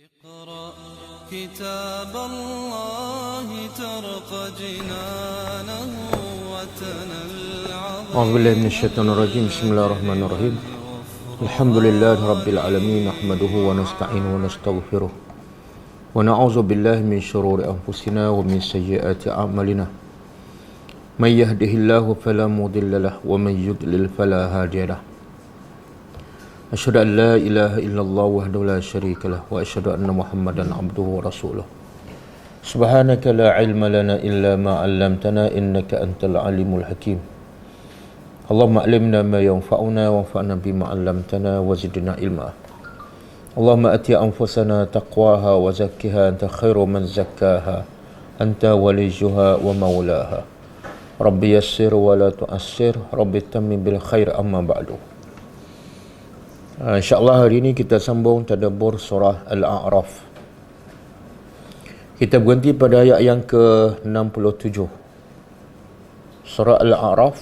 اقرأ كتاب الله ترق جنانه وتنل أعوذ بالله من الشيطان الرجيم بسم الله الرحمن الرحيم الحمد لله رب العالمين نحمده ونستعينه ونستغفره ونعوذ بالله من شرور أنفسنا ومن سيئات أعمالنا من يهده الله فلا مضل له ومن يضلل فلا هادي له أشهد أن لا إله إلا الله وحده لا شريك له وأشهد أن محمدا عبده ورسوله سبحانك لا علم لنا إلا ما علمتنا إنك أنت العليم الحكيم اللهم علمنا ما ينفعنا وانفعنا بما علمتنا وزدنا علما اللهم أتي أنفسنا تقواها وزكها أنت خير من زكاها أنت وليها ومولاها ربي يسر ولا تؤسر ربي تمم بالخير أما بعد. InsyaAllah hari ini kita sambung tadabbur surah Al-A'raf. Kita berhenti pada ayat yang ke-67. Surah Al-A'raf.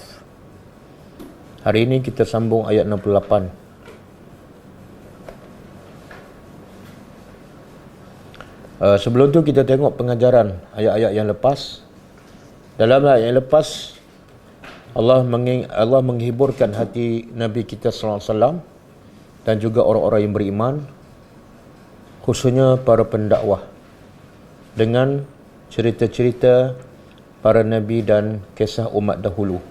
Hari ini kita sambung ayat 68. Sebelum tu kita tengok pengajaran ayat-ayat yang lepas. Dalam ayat yang lepas, Allah menghiburkan hati Nabi kita sallallahu alaihi wasallam dan juga orang-orang yang beriman, khususnya para pendakwah, dengan cerita-cerita para Nabi dan kisah umat dahulu.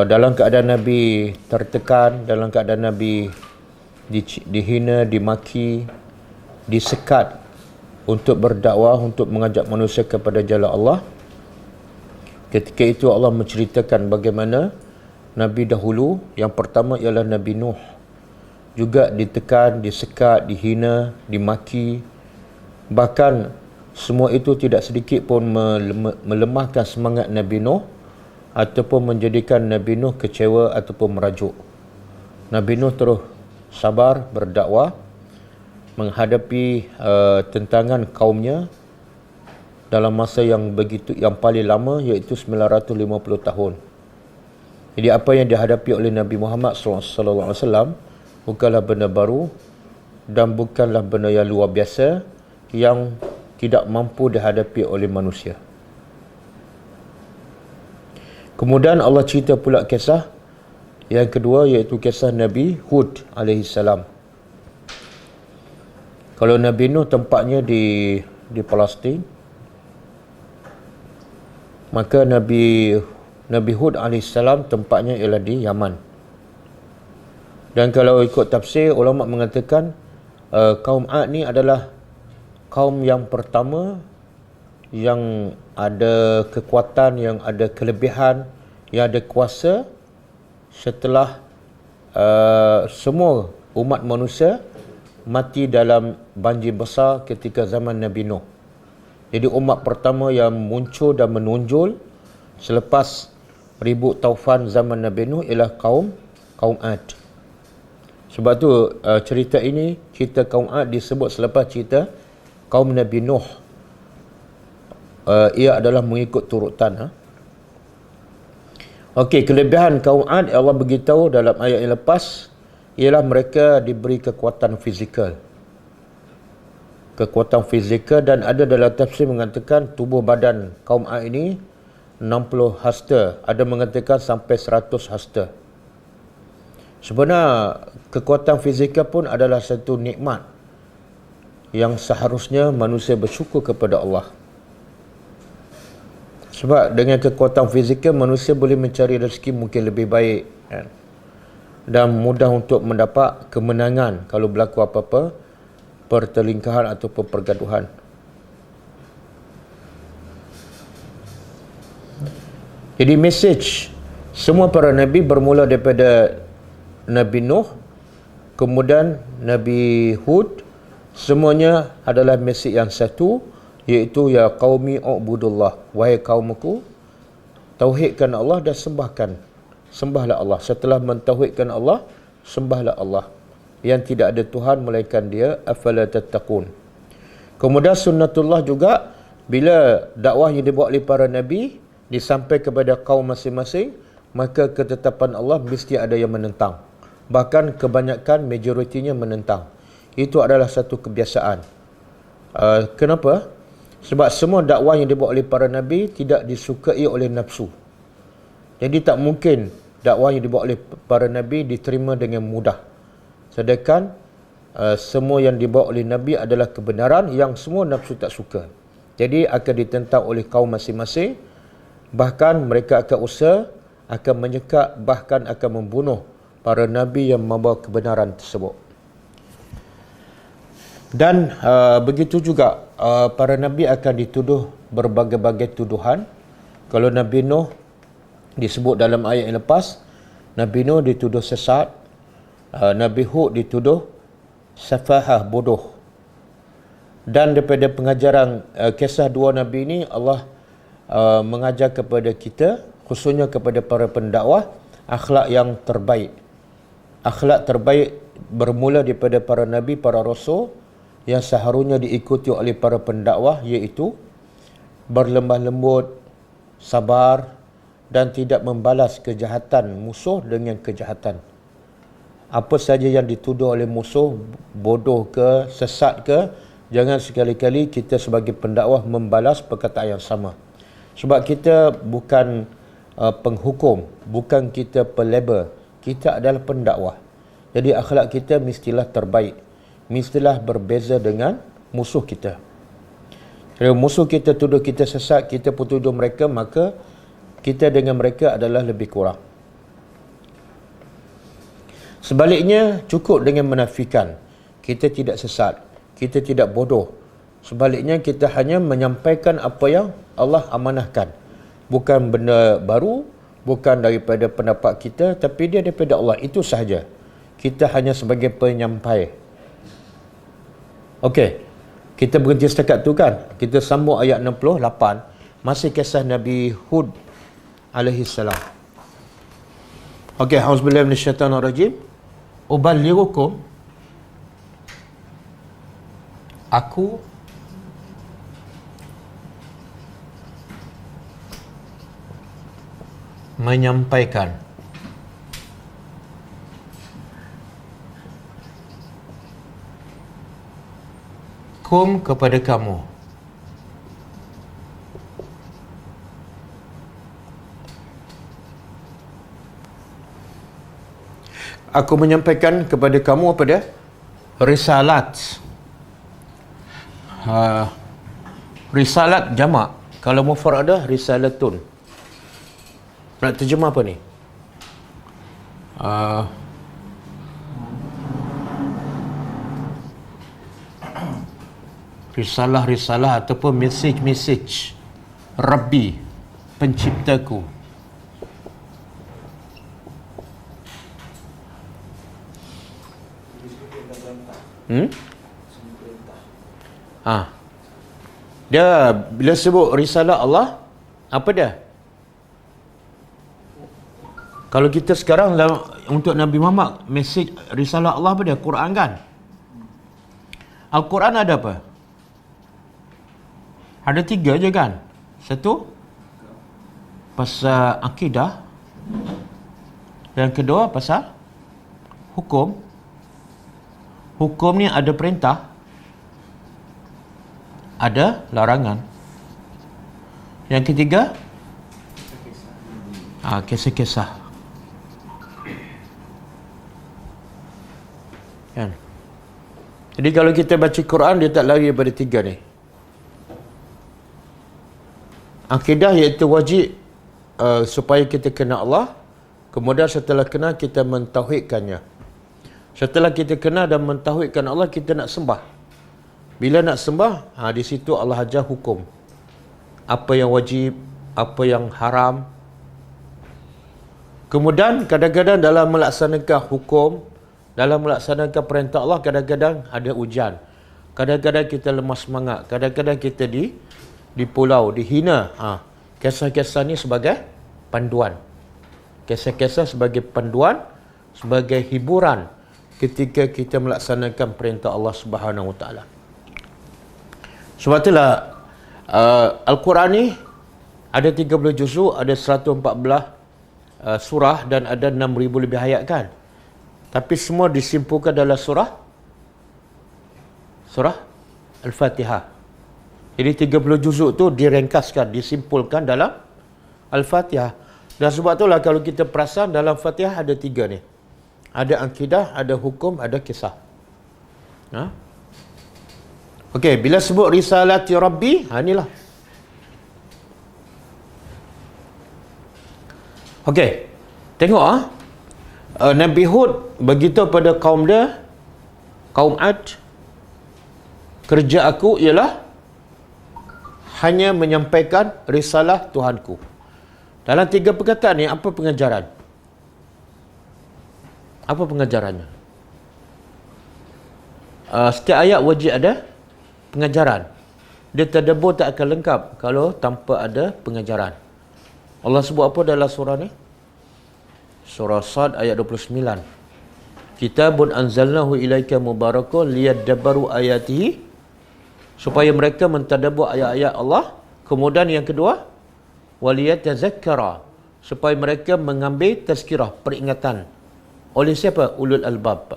Dalam keadaan Nabi tertekan, dalam keadaan Nabi dihina, dimaki, disekat untuk berdakwah, untuk mengajak manusia kepada jalan Allah. Ketika itu Allah menceritakan bagaimana Nabi dahulu, yang pertama ialah Nabi Nuh, juga ditekan, disekat, dihina, dimaki. Bahkan semua itu tidak sedikit pun melemahkan semangat Nabi Nuh ataupun menjadikan Nabi Nuh kecewa ataupun merajuk. Nabi Nuh terus sabar berdakwah menghadapi tentangan kaumnya dalam masa yang paling lama, iaitu 950 tahun. Jadi apa yang dihadapi oleh Nabi Muhammad SAW bukanlah benda baru dan bukanlah benda yang luar biasa yang tidak mampu dihadapi oleh manusia. Kemudian Allah cerita pula kisah yang kedua, iaitu kisah Nabi Hud AS. Kalau Nabi Nuh tempatnya di Palestin, maka Nabi Hud AS tempatnya ialah di Yaman. Dan kalau ikut tafsir, ulama mengatakan kaum Ad ni adalah kaum yang pertama yang ada kekuatan, yang ada kelebihan, yang ada kuasa setelah semua umat manusia mati dalam banjir besar ketika zaman Nabi Nuh. Jadi umat pertama yang muncul dan menonjol selepas ribu taufan zaman Nabi Nuh ialah kaum Ad. Sebab tu cerita kaum Ad disebut selepas cerita kaum Nabi Nuh. Ia adalah mengikut turutan. Okey, kelebihan kaum Ad Allah beritahu dalam ayat yang lepas ialah mereka diberi kekuatan fizikal. Kekuatan fizikal, dan ada dalam tafsir mengatakan tubuh badan kaum Ad ini 60 hasta, ada mengatakan sampai 100 hasta. Sebenarnya kekuatan fizikal pun adalah satu nikmat yang seharusnya manusia bersyukur kepada Allah. Sebab dengan kekuatan fizikal manusia boleh mencari rezeki mungkin lebih baik, kan? Dan mudah untuk mendapat kemenangan kalau berlaku apa-apa pertelingkahan ataupun pergaduhan. Jadi mesej semua para Nabi bermula daripada Nabi Nuh, kemudian Nabi Hud, semuanya adalah mesej yang satu, iaitu ya qaumi ubudullah, wahai kaumku, tauhidkan Allah dan sembahlah Allah. Setelah mentauhidkan Allah, sembahlah Allah yang tidak ada Tuhan melainkan Dia, afala tattaqun. Kemudian sunnatullah juga, bila dakwah yang dibuat oleh para Nabi disampaikan kepada kaum masing-masing, maka ketetapan Allah mesti ada yang menentang. Bahkan kebanyakan majoritinya menentang. itu adalah satu kebiasaan. Kenapa? Sebab semua dakwah yang dibuat oleh para Nabi tidak disukai oleh nafsu. Jadi tak mungkin dakwah yang dibuat oleh para Nabi diterima dengan mudah. Sedangkan semua yang dibawa oleh Nabi adalah kebenaran yang semua nafsu tak suka. Jadi akan ditentang oleh kaum masing-masing. Bahkan mereka akan usaha, akan menyekat, bahkan akan membunuh para Nabi yang membawa kebenaran tersebut. Dan begitu juga para Nabi akan dituduh berbagai-bagai tuduhan. Kalau Nabi Nuh disebut dalam ayat yang lepas, Nabi Nuh dituduh sesat, Nabi Hud dituduh safahah, bodoh. Dan daripada pengajaran kisah dua Nabi ini, Allah mengajar kepada kita, khususnya kepada para pendakwah, akhlak yang terbaik. Akhlak terbaik bermula daripada para Nabi, para Rasul, yang seharusnya diikuti oleh para pendakwah, iaitu berlemah lembut, sabar, dan tidak membalas kejahatan musuh dengan kejahatan. Apa saja yang dituduh oleh musuh, bodoh ke, sesat ke, jangan sekali-kali kita sebagai pendakwah membalas perkataan yang sama. Sebab kita bukan penghukum, bukan kita pelabel, kita adalah pendakwah. Jadi akhlak kita mestilah terbaik, mestilah berbeza dengan musuh kita. Kalau musuh kita tuduh kita sesat, kita pun tuduh mereka, maka kita dengan mereka adalah lebih kurang. Sebaliknya, cukup dengan menafikan kita tidak sesat, kita tidak bodoh. Sebaliknya, kita hanya menyampaikan apa yang Allah amanahkan. Bukan benda baru, bukan daripada pendapat kita, tapi dia daripada Allah. Itu sahaja. Kita hanya sebagai penyampai. Okey, kita berhenti setakat tu kan. Kita sambung ayat 68. Masih kisah Nabi Hud alaihi salam. Okey, auzubillahi minasyaitanirrajim. Uballighukum, aku menyampaikan kepada kamu aku menyampaikan kepada kamu apa dia? Risalat. Risalat jamak. Kalau mufrad ada risalatun. Nak terjemah apa ni? Risalah-risalah ataupun message Rabbi, penciptaku. Dia bila sebut risalah Allah, apa dia? Kalau kita sekarang untuk Nabi Muhammad, message risalah Allah apa dia? Quran kan? Al-Quran ada apa? Ada 3 je kan? Satu, pasal akidah. Yang kedua, pasal hukum. Hukum ni ada perintah, ada larangan. Yang ketiga, kisah-kisah. Kan? Jadi kalau kita baca Quran, dia tak lari daripada 3 ni. Akidah iaitu wajib supaya kita kenal Allah. Kemudian setelah kenal, kita mentauhidkannya. Setelah kita kenal dan mentauhidkan Allah, kita nak sembah. Bila nak sembah, di situ Allah ajar hukum. Apa yang wajib, apa yang haram. Kemudian kadang-kadang dalam melaksanakan hukum, dalam melaksanakan perintah Allah, kadang-kadang ada ujian. Kadang-kadang kita lemah semangat. Kadang-kadang kita di pulau, dihina. Kisah-kisah ni sebagai panduan. Kisah-kisah sebagai panduan, sebagai hiburan ketika kita melaksanakan perintah Allah Subhanahu Wa Taala. Sebab itulah Al-Quran ni ada 30 juzuk, ada 114 surah dan ada 6,000 lebih ayat kan. Tapi semua disimpulkan dalam surah surah Al-Fatihah. Jadi 30 juzuk tu diringkaskan, disimpulkan dalam Al-Fatihah. Dan sebab itulah kalau kita perasan dalam Fatihah ada 3 ni. Ada akidah, ada hukum, ada kisah. Okey, bila sebut risalati Rabbi, inilah. Okey, tengok Nabi Hud beritahu pada kaum dia, kaum Ad, kerja aku ialah hanya menyampaikan risalah Tuhanku. Dalam 3 perkataan ni, apa pengajaran? Apa pengajarannya? Setiap ayat wajib ada pengajaran. Dia tadabbur tak akan lengkap kalau tanpa ada pengajaran. Allah sebut apa dalam surah ni? Surah Sad ayat 29. Kitabun anzalnahu ilaika mubarakun liyadabbaru ayatihi, supaya mereka mentadabbur ayat-ayat Allah. Kemudian yang kedua, waliyatazakkara, supaya mereka mengambil tazkirah, peringatan. Oleh siapa? Ulul albab.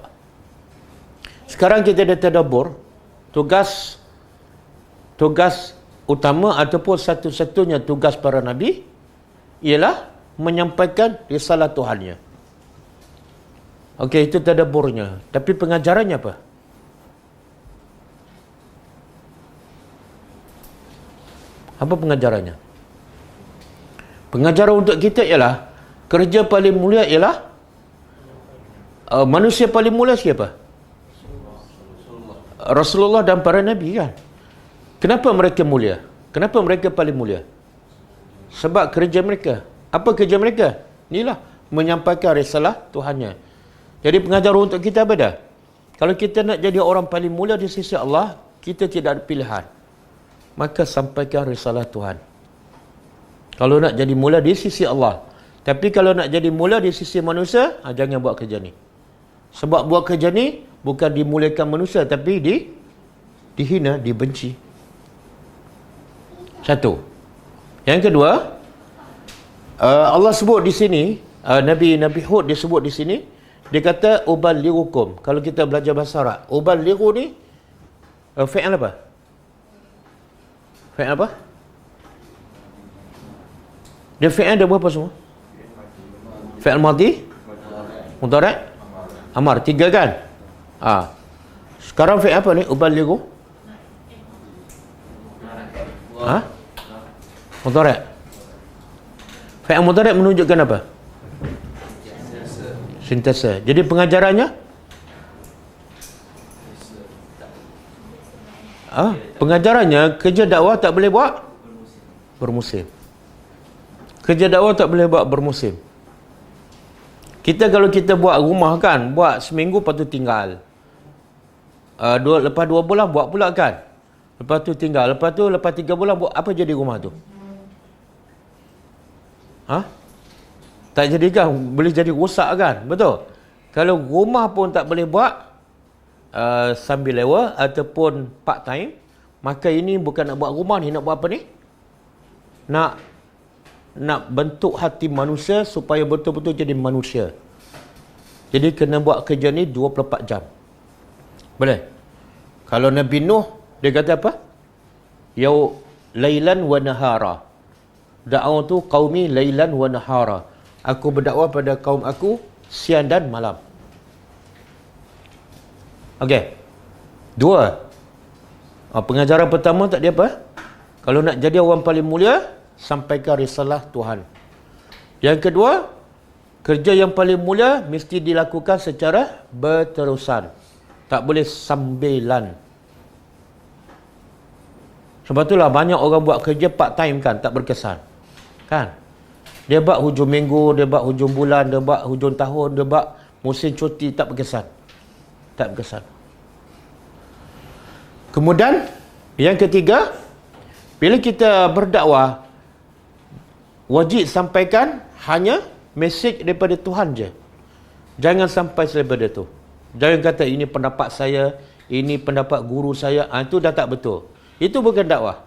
Sekarang kita dah tadabbur, tugas utama ataupun satu-satunya tugas para nabi ialah menyampaikan risalah Tuhannya. Okey, itu tadabburnya. Tapi pengajarannya apa? Apa pengajarannya? Pengajaran untuk kita ialah kerja paling mulia ialah manusia paling mulia siapa? Rasulullah dan para nabi kan. Kenapa mereka mulia? Kenapa mereka paling mulia? Sebab kerja mereka. Apa kerja mereka? Inilah menyampaikan risalah Tuhannya. Jadi pengajaran untuk kita apa dah? Kalau kita nak jadi orang paling mulia di sisi Allah, kita tidak ada pilihan. Maka sampaikan risalah Tuhan. Kalau nak jadi mulia di sisi Allah. Tapi kalau nak jadi mulia di sisi manusia, jangan buat kerja ni. Sebab buat kerja ni bukan dimuliakan manusia, tapi dihina, dibenci. Satu. Yang kedua, Allah sebut di sini, Nabi Hud disebut di sini, dia kata uballighukum. Kalau kita belajar bahasa Arab, uballighu ni fi'il apa? Fi'il apa? Dia fi'il ada berapa semua? Fi'il madhi, mudhari', amar. 3 kan? Sekarang fi'il apa ni? Uballighu. Mudhari'. Fi'il mudhari' menunjukkan apa? Sintesa. Jadi pengajarannya? Pengajarannya, kerja dakwah tak boleh buat bermusim. Kerja dakwah tak boleh buat bermusim. Kalau kita buat rumah kan, buat seminggu lepas tu tinggal. Lepas 2 bulan buat pula kan. Lepas tu tinggal. Lepas 3 bulan buat apa jadi rumah tu? Tak jadi kan? Boleh jadi rosak kan? Betul? Kalau rumah pun tak boleh buat sambil lewa ataupun part time, maka ini bukan nak buat rumah ni, nak buat apa ni? Nak bentuk hati manusia supaya betul-betul jadi manusia. Jadi kena buat kerja ni 24 jam. Boleh? Kalau Nabi Nuh, dia kata apa? Yau lailan wa nahara. Dakwah tu qaumi lailan wa nahara. Aku berdakwah pada kaum aku siang dan malam. Okey. 2. Pengajaran pertama tak dia apa? Kalau nak jadi orang paling mulia, sampaikan risalah Tuhan. Yang kedua, kerja yang paling mulia mesti dilakukan secara berterusan. Tak boleh sambilan. Sebab itulah banyak orang buat kerja part time kan, tak berkesan. Kan? Dia buat hujung minggu, dia buat hujung bulan, dia buat hujung tahun, dia buat musim cuti, tak berkesan. Tak berkesan. Kemudian, yang ketiga, bila kita berdakwah, wajib sampaikan hanya mesej daripada Tuhan je. Jangan sampai selain daripada tu. Jangan kata ini pendapat saya, ini pendapat guru saya. Itu dah tak betul. Itu bukan dakwah.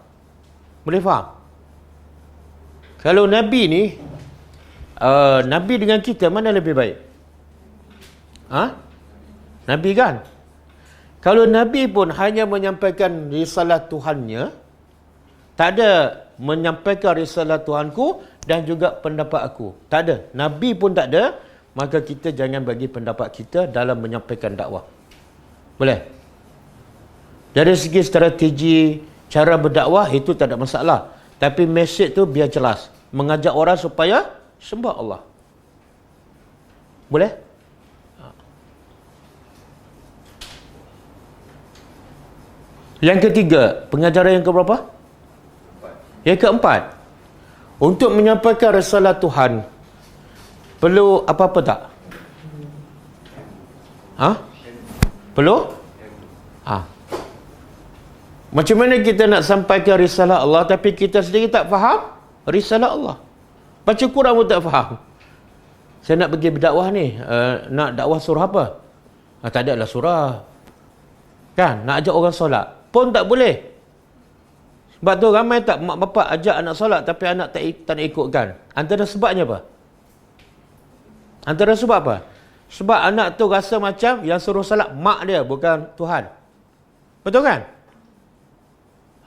Boleh faham? Kalau Nabi ni, Nabi dengan kita mana lebih baik? Nabi kan? Kalau Nabi pun hanya menyampaikan risalah Tuhannya, tak ada menyampaikan risalah Tuhanku dan juga pendapat aku. Tak ada. Nabi pun tak ada, maka kita jangan bagi pendapat kita dalam menyampaikan dakwah. Boleh? Dari segi strategi, cara berdakwah, itu tak ada masalah. Tapi mesej tu biar jelas. Mengajak orang supaya sembah Allah. Boleh? Yang ketiga, pengajaran yang keberapa? Yang keempat. Untuk menyampaikan risalah Tuhan, perlu apa-apa tak? Perlu? Macam mana kita nak sampaikan risalah Allah tapi kita sendiri tak faham risalah Allah? Baca Quran pun tak faham. Saya nak pergi berdakwah ni, nak dakwah surah apa? Tak ada lah surah. Kan? Nak ajak orang solat pun tak boleh. Sebab tu ramai tak mak bapak ajak anak solat tapi anak tak nak ikutkan. Antara sebabnya apa? Antara sebab apa? Sebab anak tu rasa macam yang suruh solat mak dia, bukan Tuhan. Betul kan?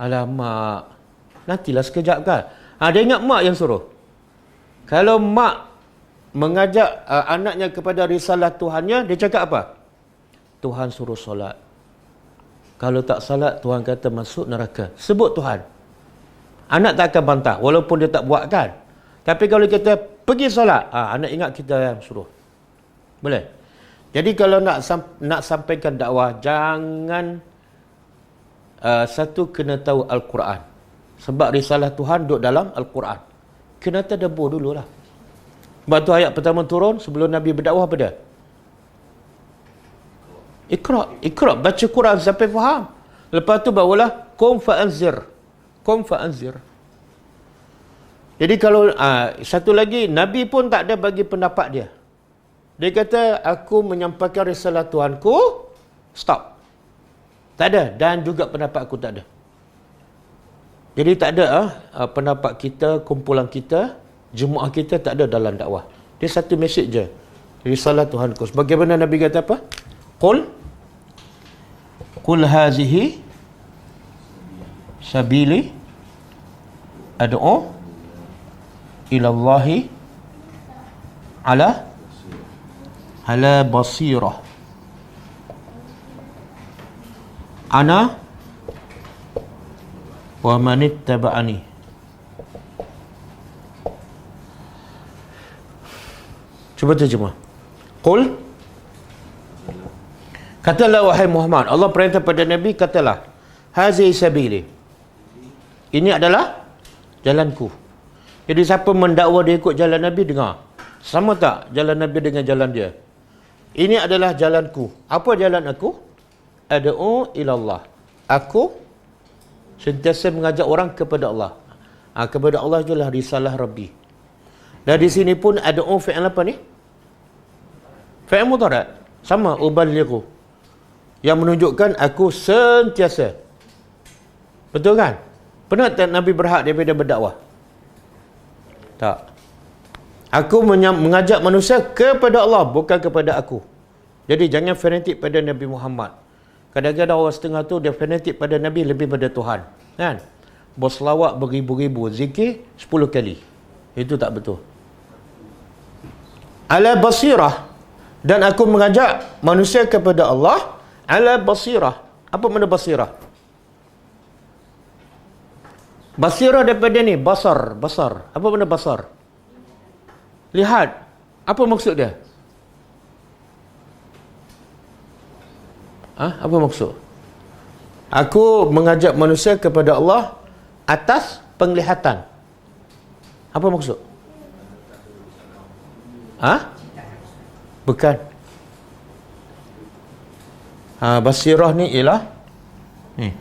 Alamak, nantilah sekejap kan. Dia ingat mak yang suruh. Kalau mak mengajak anaknya kepada risalah Tuhannya, dia cakap apa? Tuhan suruh solat. Kalau tak salat, Tuhan kata masuk neraka. Sebut Tuhan. Anak tak akan bantah, walaupun dia tak buat kan. Tapi kalau kita pergi solat, anak ingat kita yang suruh. Boleh? Jadi kalau nak sampaikan dakwah, jangan satu kena tahu Al-Quran. Sebab risalah Tuhan duduk dalam Al-Quran. Kena tadabbur dululah. Sebab tu ayat pertama turun sebelum Nabi berdakwah apa dia? Iqra, baca Quran sampai faham. Lepas tu barulah qum fa'anzir. Jadi kalau satu lagi, Nabi pun tak ada bagi pendapat dia. Dia kata, aku menyampaikan risalah Tuhanku, stop. Tak ada. Dan juga pendapat aku tak ada. Jadi tak ada pendapat kita, kumpulan kita, jemaah kita tak ada dalam dakwah. Dia satu mesej je. Risalah Tuhanku. Sebagaimana Nabi kata apa? Qul hazihi sabili ad'u ilallahi ala basirah ana wa manittaba'ani. Cuba terjemah. Qul, katalah wahai Muhammad, Allah perintah pada Nabi, katalah, hazihi sabili, ini adalah jalanku. Jadi siapa mendakwa dia ikut jalan Nabi, dengar. Sama tak jalan Nabi dengan jalan dia? Ini adalah jalanku. Apa jalan aku? Ad'u ilallah. Aku sentiasa mengajak orang kepada Allah. Kepada Allah itulah risalah Rabbi. Dan di sini pun ad'u fi'il apa ni? Fi'il mudhari'. Sama, uballighu. Yang menunjukkan aku sentiasa. Betul kan? Pernah tak Nabi berhak daripada berdakwah? Tak. Aku mengajak manusia kepada Allah, bukan kepada aku. Jadi jangan fanatik pada Nabi Muhammad. Kadang-kadang orang setengah tu dia fanatik pada Nabi lebih pada Tuhan. Kan? Berselawat beribu-ribu, zikir 10 kali. Itu tak betul. Ala basirah. Dan aku mengajak manusia kepada Allah ala basirah. Apa makna basirah? Basirah daripada ni, basar. Apa makna basar? Lihat. Apa maksud dia? Apa maksud? Aku mengajak manusia kepada Allah atas penglihatan. Apa maksud? Bukan. Basirah ni ialah ni.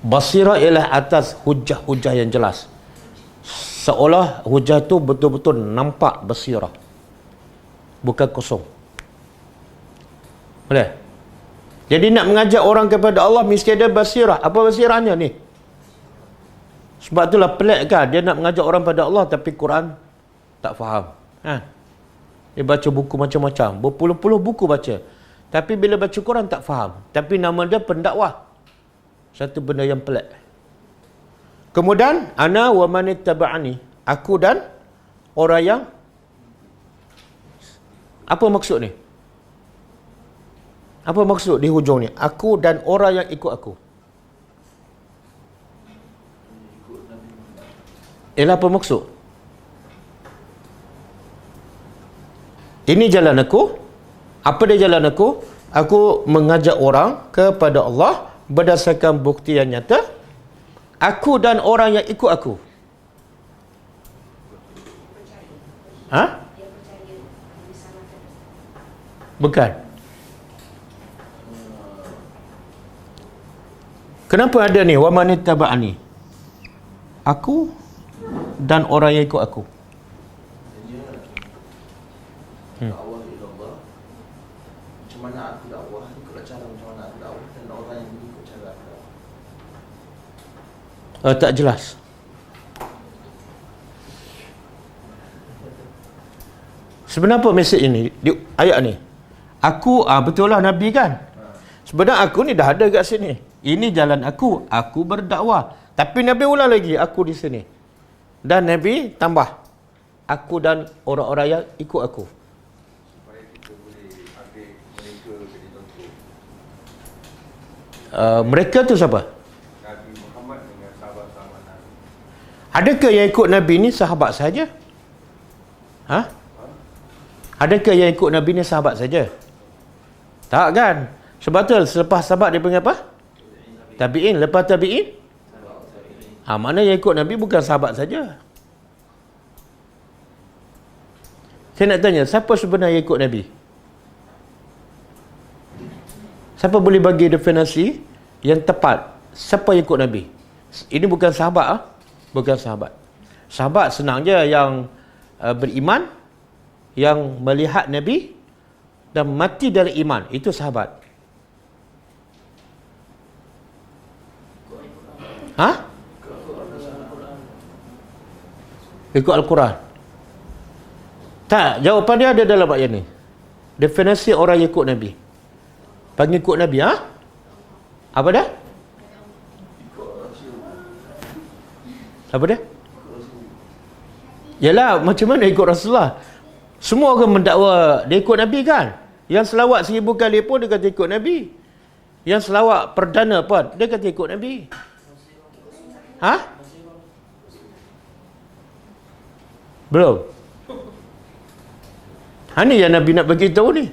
Basirah ialah atas hujah-hujah yang jelas. Seolah hujah tu betul-betul nampak basirah. Bukan kosong. Boleh? Jadi nak mengajak orang kepada Allah mesti ada basirah. Apa basirahnya ni? Sebab itulah pelik kan, dia nak mengajak orang pada Allah tapi Quran tak faham. Dia baca buku macam-macam, berpuluh-puluh buku baca. Tapi bila baca Quran tak faham. Tapi nama dia pendakwah. Satu benda yang pelik. Kemudian, ana wa man ittaba'ani. Aku dan orang yang... Apa maksud ni? Apa maksud di hujung ni? Aku dan orang yang ikut aku. Ialah apa maksud? Ini jalan aku. Apa dia jalan aku? Aku mengajak orang kepada Allah berdasarkan bukti yang nyata. Aku dan orang yang ikut aku. Ha? Bukan. Kenapa ada ni? Wa man ittaba'ani. Aku dan orang yang ikut aku. Dakwah ila Allah. Macam mana aku dakwah, ikutlah cara macam mana aku dakwah, dan orang yang ikut cara aku dakwah. Tak jelas. Sebenarnya apa mesej ini di ayat ni? Aku betul lah Nabi kan? Sebenarnya aku ni dah ada kat sini. Ini jalan aku. Aku berdakwah. Tapi Nabi ulang lagi, aku di sini. Dan Nabi tambah, aku dan orang-orang yang ikut aku. Supaya kita boleh ambil mereka jadi contoh. Mereka tu siapa? Nabi Muhammad dengan sahabat-sahabat Nabi. Adakah yang ikut Nabi ni sahabat saja? Ha? Adakah yang ikut Nabi ni sahabat saja? Tak kan? Sebab tu selepas sahabat dia panggil apa? Tabi'in. Lepas tabi'in? Mana yang ikut Nabi bukan sahabat saja. Saya nak tanya, siapa sebenarnya yang ikut Nabi? Siapa boleh bagi definisi yang tepat? Siapa yang ikut Nabi? Ini bukan sahabat. Bukan sahabat. Sahabat senang je, yang beriman, yang melihat Nabi dan mati dari iman. Itu sahabat. Ha? Ikut Al-Quran. Tak, jawapan dia ada dalam ayat ni. Definisi orang yang ikut Nabi. Pengikut Nabi, ha? Apa dah? Apa dia? Yalah, macam mana ikut Rasulullah? Semua orang mendakwa dia ikut Nabi kan? Yang selawat 1000 kali pun dia kata ikut Nabi. Yang selawat perdana pun dia kata ikut Nabi. Ha? Belum. Ni yang Nabi nak bagi tahu ni.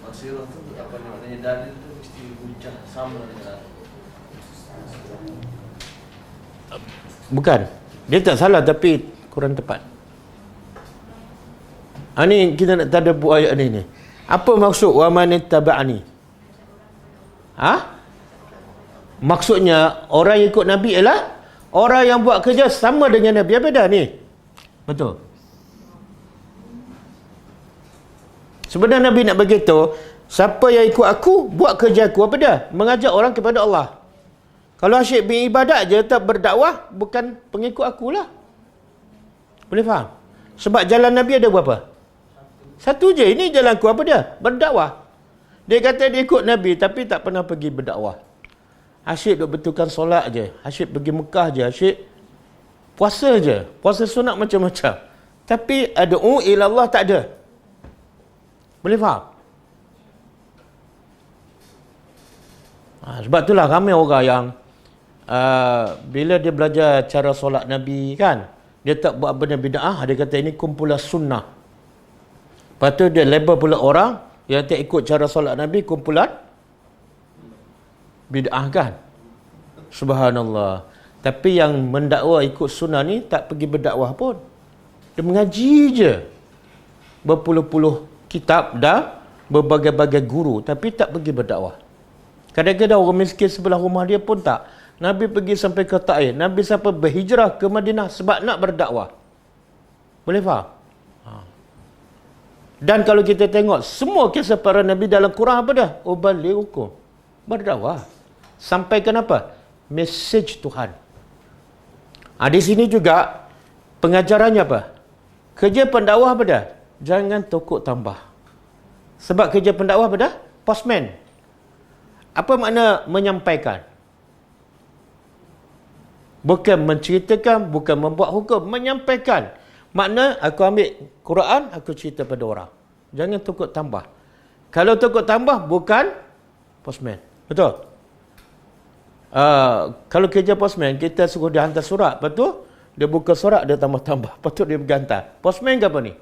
Maksirah tu apa maknanya, dalil tu mesti hujah sama dengan Bukan. Dia tak salah tapi kurang tepat. Ni kita nak tadabbur ayat ni. Apa maksud wa man ittaba'ani? Ha? Maksudnya orang yang ikut Nabi ialah orang yang buat kerja sama dengan Nabi. Apa dah ni? Betul. Sebenarnya Nabi nak beritahu, siapa yang ikut aku, buat kerja aku. Apa dah? Mengajak orang kepada Allah. Kalau asyik beribadat je, tak berdakwah, bukan pengikut akulah. Boleh faham? Sebab jalan Nabi ada berapa? Satu je. Ini jalan aku. Apa dia? Berdakwah. Dia kata dia ikut Nabi, tapi tak pernah pergi berdakwah. Asyik duk betulkan solat je. Asyik pergi Mekah je. Asyik puasa je. Puasa sunat macam-macam. Tapi ad'u ila Allah tak ada. Boleh faham? Sebab itulah ramai orang yang bila dia belajar cara solat Nabi kan, dia tak buat benda bid'ah, dia kata ini kumpulan sunnah. Lepas tu dia label pula orang yang tak ikut cara solat Nabi kumpulan bid'ah kan. Subhanallah. Tapi yang mendakwa ikut sunnah ni tak pergi berdakwah pun. Dia mengaji je. Berpuluh-puluh kitab dan berbagai-bagai guru, tapi tak pergi berdakwah. Kadang-kadang orang miskin sebelah rumah dia pun tak. Nabi pergi sampai ke Taif. Nabi sampai berhijrah ke Madinah sebab nak berdakwah. Boleh faham? Dan kalau kita tengok semua kisah para Nabi dalam Quran apa dah? Ubalighukum. Berdakwah. Sampaikan apa? Mesej Tuhan. Di sini juga pengajarannya apa? Kerja pendakwah apa dah? Jangan tokok tambah. Sebab kerja pendakwah pada postman. Apa makna menyampaikan? Bukan menceritakan, bukan membuat hukum, menyampaikan. Makna aku ambil Quran, aku cerita pada orang. Jangan tukut tambah. Kalau tukut tambah, bukan postman. Betul? Kalau kerja postman, kita suruh dia hantar surat. Lepas tu, dia buka surat, dia tambah-tambah. Lepas tu dia pergi hantar. Postman ke apa ni?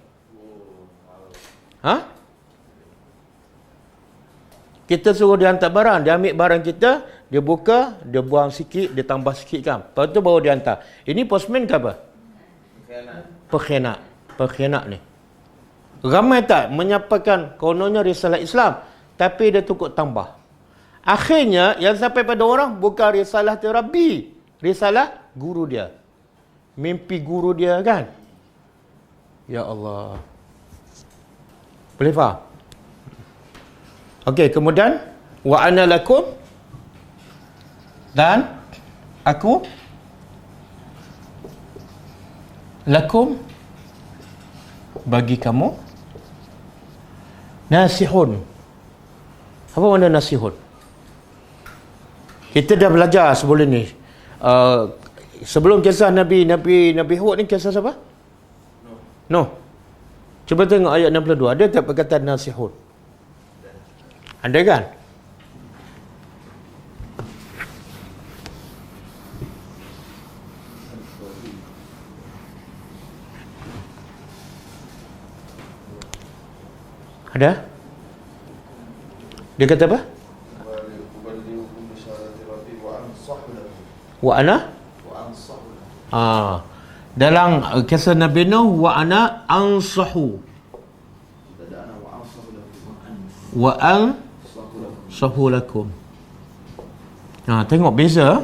Ha? Kita suruh dia hantar barang, dia ambil barang kita, dia buka, dia buang sikit, dia tambah sikit kan. Lepas tu baru dia hantar. Ini postman ke apa? Pengkhianat ni. Ramai tak menyampaikan kononnya risalah Islam, tapi dia tukut tambah. Akhirnya yang sampai pada orang bukan risalah terapi, risalah guru dia. Mimpi guru dia kan? Ya Allah. Boleh faham? Okey, kemudian wa ana lakum, dan aku lakum bagi kamu nasihun. Apa makna nasihun? Kita dah belajar sebelum ni. Sebelum kisah Nabi Hud ni kisah siapa? No. Cuba tengok ayat 62. Ada tak perkataan nasihun? Ada kan? Ada? Dia kata apa? Wa ana? Dalam kisah Nabi Nuh, wa ana ansahu. Wa ansahu lakum. Tengok beza.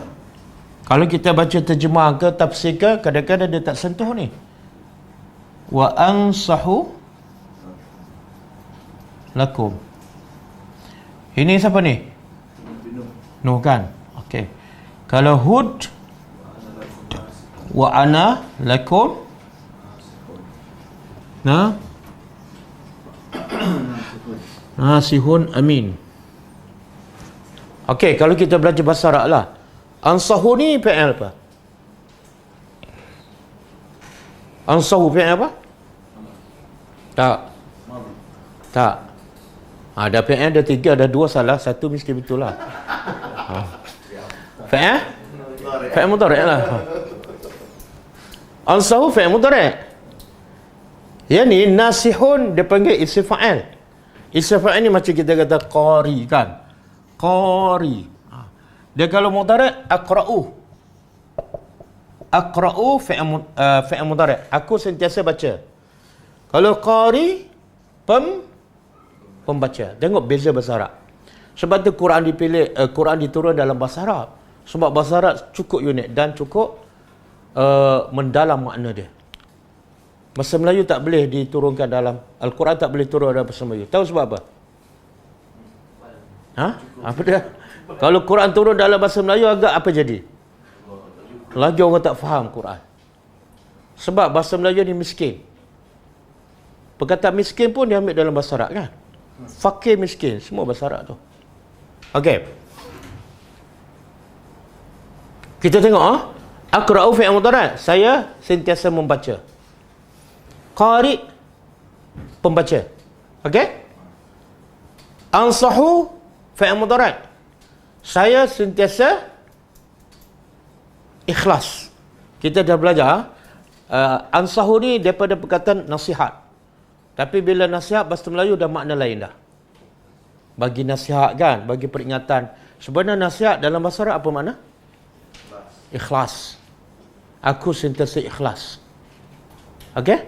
Kalau kita baca terjemah ke tafsir ke, kadang-kadang dia tak sentuh ni. Wa ansahu lakum. Ini siapa ni? Nuh kan? Okey. Kalau Hud, wa ana lakum nasihun amin. Okey, kalau kita belajar bahasa Arab lah. Ansahu ni fi'il apa? Ansahu fi'il apa? Tak. Ada fi'il, ada 3, ada 2 salah, 1 mesti betul lah. Fi'il mudhari' lah. Ansahu fi'il mudhari'. Yani nasihun dia panggil isim fa'il. Isim fa'il ni macam kita kata qari kan. Qari. Dia kalau mudhari' aqra'u. Aqra'u fi'il mudhari'. Aku sentiasa baca. Kalau qari pembaca. Tengok beza bahasa Arab. Sebab tu Quran dipilih, Quran diturun dalam bahasa Arab. Sebab bahasa Arab cukup unik dan cukup mendalam makna dia. Bahasa Melayu tak boleh diturunkan dalam Al-Quran, tak boleh turun dalam bahasa Melayu. Tahu sebab apa? Apa dia? Kalau Quran turun dalam bahasa Melayu agak apa jadi? Lagi orang tak faham Quran. Sebab bahasa Melayu ni miskin. Perkataan miskin pun dia ambil dalam bahasa Arab kan? Fakir miskin, semua bahasa Arab tu. Okey. Kita tengok aqra'u fi'il mudhari'. Saya sentiasa membaca. Qari pembaca. Okey? Ansahu fi'il mudhari'. Saya sentiasa ikhlas. Kita dah belajar ansahu ni daripada perkataan nasihat. Tapi bila nasihat bahasa Melayu dah makna lain dah. Bagi nasihat kan, bagi peringatan. Sebenarnya nasihat dalam bahasa Arab apa makna? Ikhlas. Aku sentiasa ikhlas. Okey?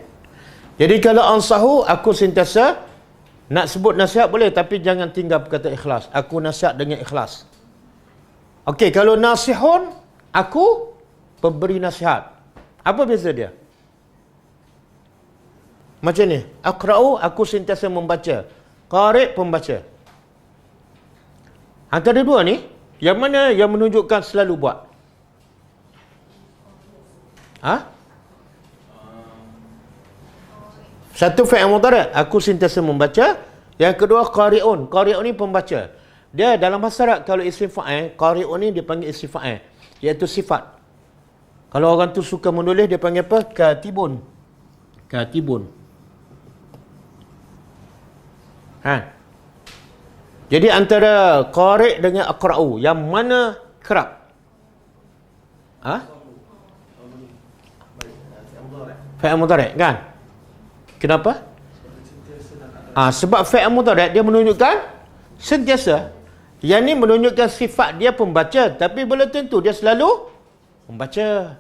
Jadi kalau ansahu, aku sentiasa nak sebut nasihat boleh, tapi jangan tinggal perkataan ikhlas. Aku nasihat dengan ikhlas. Okey, kalau nasihun, aku pemberi nasihat. Apa beza dia? Macam ni. Aqra'u, aku sentiasa membaca. Qari' pembaca. Antara dua ni, yang mana yang menunjukkan selalu buat? Satu fi'il mudhari', aku sentiasa membaca. Yang kedua, qari'un. Qari'un ni pembaca. Dia dalam bahasa Arab, kalau isim fa'il, qari'un ni dipanggil isim fa'il, iaitu sifat. Kalau orang tu suka menulis, dia panggil apa? Katibun. Katibun. Jadi antara qari' dengan aqra'u, yang mana kerap? Fi'il mudhari' kan? Kenapa? Sebab fi'il mudhari' dia menunjukkan sentiasa. Yang ni menunjukkan sifat dia pembaca, tapi belum tentu dia selalu membaca.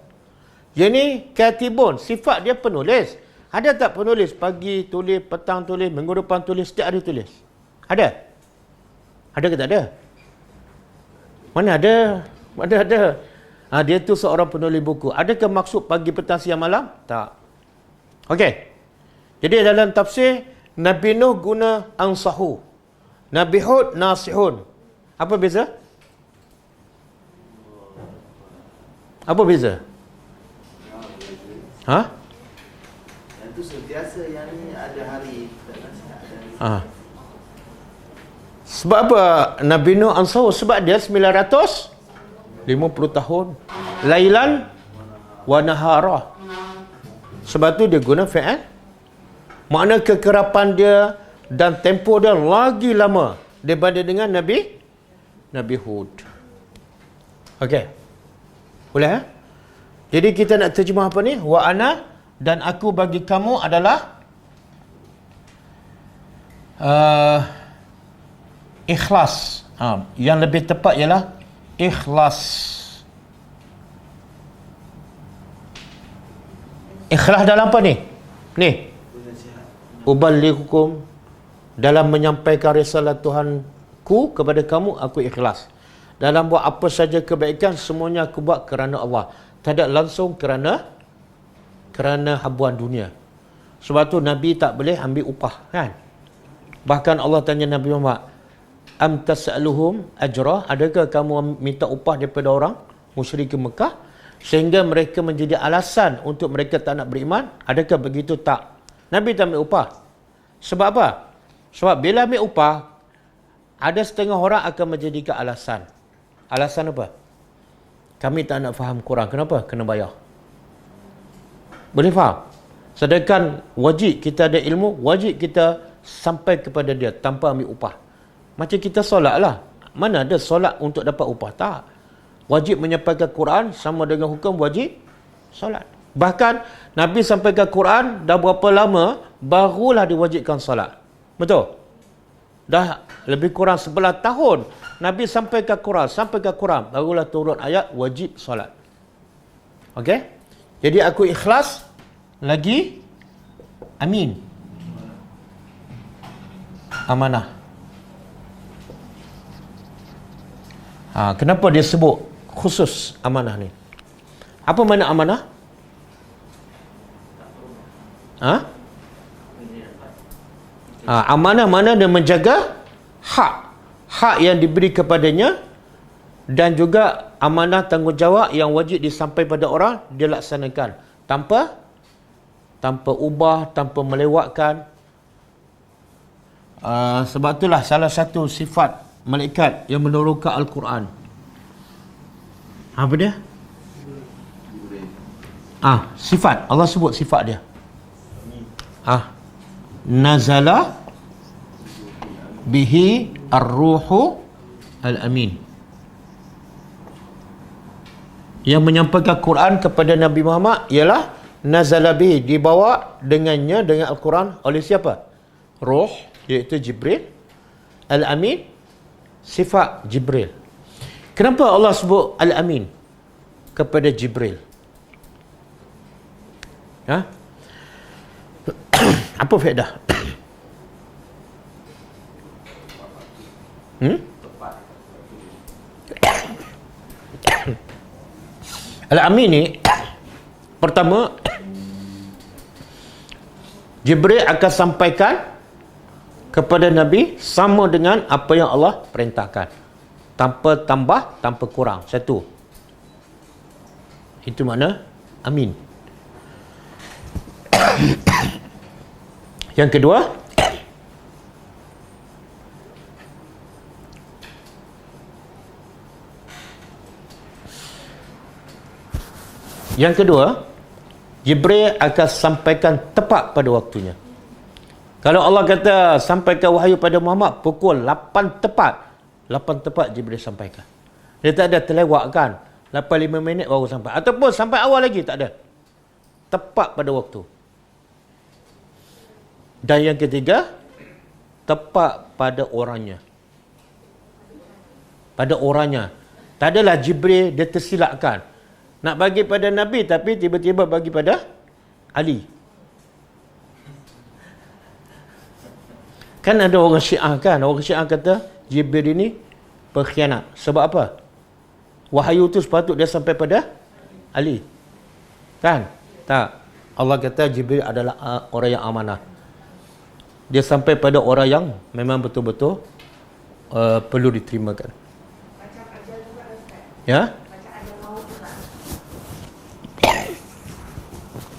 Yang ni katibun, sifat dia penulis. Ada tak penulis pagi tulis, petang tulis, minggu depan tulis, setiap hari tulis? Ada? Ada ke tak ada? Mana ada? Mana ada? Dia tu seorang penulis buku. Adakah maksud pagi, petang, siang, malam? Tak. Okey. Jadi dalam tafsir, Nabi Nuh guna ansahu. Nabi Hud nasihun. Apa beza? Apa beza? Yang tu sentiasa, yang ni ada hari dan nasihat. Sebab apa Nabi Nuh ansahu? Sebab dia 950 tahun. Lailan wa nahara. Sebab tu dia guna fi'il. Makna kekerapan dia dan tempoh dia lagi lama daripada dengan Nabi Hud. Okey. Boleh Jadi kita nak terjemah apa ni? Wa ana, dan aku bagi kamu adalah ikhlas. Yang lebih tepat ialah ikhlas. Ikhlas dalam apa ni? Ni. Uballighukum, dalam menyampaikan risalah Tuhanku kepada kamu, aku ikhlas. Dalam buat apa saja kebaikan, semuanya aku buat kerana Allah. Tidak langsung kerana habuan dunia. Sebab tu Nabi tak boleh ambil upah, kan? Bahkan Allah tanya Nabi Muhammad, am tas'aluhum ajrah, adakah kamu minta upah daripada orang musyrik Mekah sehingga mereka menjadi alasan untuk mereka tak nak beriman? Adakah begitu? Tak. Nabi tak ambil upah. Sebab apa? Sebab bila ambil upah, ada setengah orang akan menjadikan alasan. Alasan apa? Kami tak nak faham Quran. Kenapa? Kena bayar. Boleh faham? Sedangkan wajib kita ada ilmu, wajib kita sampai kepada dia tanpa ambil upah. Macam kita solat lah. Mana ada solat untuk dapat upah? Tak. Wajib menyampaikan Quran sama dengan hukum wajib solat. Bahkan Nabi sampaikan Quran dah berapa lama barulah diwajibkan solat. Betul? Dah lebih kurang 11 tahun Nabi sampaikan Quran, barulah turun ayat wajib solat. Okey? Jadi aku ikhlas lagi amin. Amanah. Kenapa dia sebut khusus amanah ni? Apa makna amanah? Amanah mana dia menjaga hak yang diberi kepadanya, dan juga amanah tanggungjawab yang wajib disampaikan pada orang dia laksanakan tanpa ubah, tanpa melewatkan. Sebab itulah salah satu sifat malaikat yang menurunkan Al-Quran. Apa dia? Sifat. Allah sebut sifat dia. Nazala bihi ar-ruhu al-amin. Yang menyampaikan Quran kepada Nabi Muhammad ialah nazala bihi, dibawa dengannya, dengan Al-Quran, oleh siapa? Ruh, iaitu Jibril. Al-amin, sifat Jibril. Kenapa Allah sebut Al-amin kepada Jibril? Apa faedah? Al-amin ni, pertama, Jibril akan sampaikan kepada Nabi sama dengan apa yang Allah perintahkan, tanpa tambah, tanpa kurang. Satu. Itu makna amin. Yang kedua, Yang kedua, Jibril akan sampaikan tepat pada waktunya. Kalau Allah kata sampaikan wahyu pada Muhammad pukul 8 tepat, 8 tepat Jibril sampaikan. Dia tak ada terlewatkan 8-5 minit baru sampai, ataupun sampai awal lagi, tak ada. Tepat pada waktu. Dan yang ketiga, tepat pada orangnya. Pada orangnya. Tak adalah Jibril dia tersilapkan nak bagi pada Nabi, tapi tiba-tiba bagi pada Ali. Kan ada orang Syiah kan, orang Syiah kata Jibril ini pengkhianat. Sebab apa? Wahyu tu sepatut dia sampai pada Ali. Kan? Tak. Allah kata Jibril adalah orang yang amanah. Dia sampai pada orang yang memang betul-betul perlu diterimakan. Ya?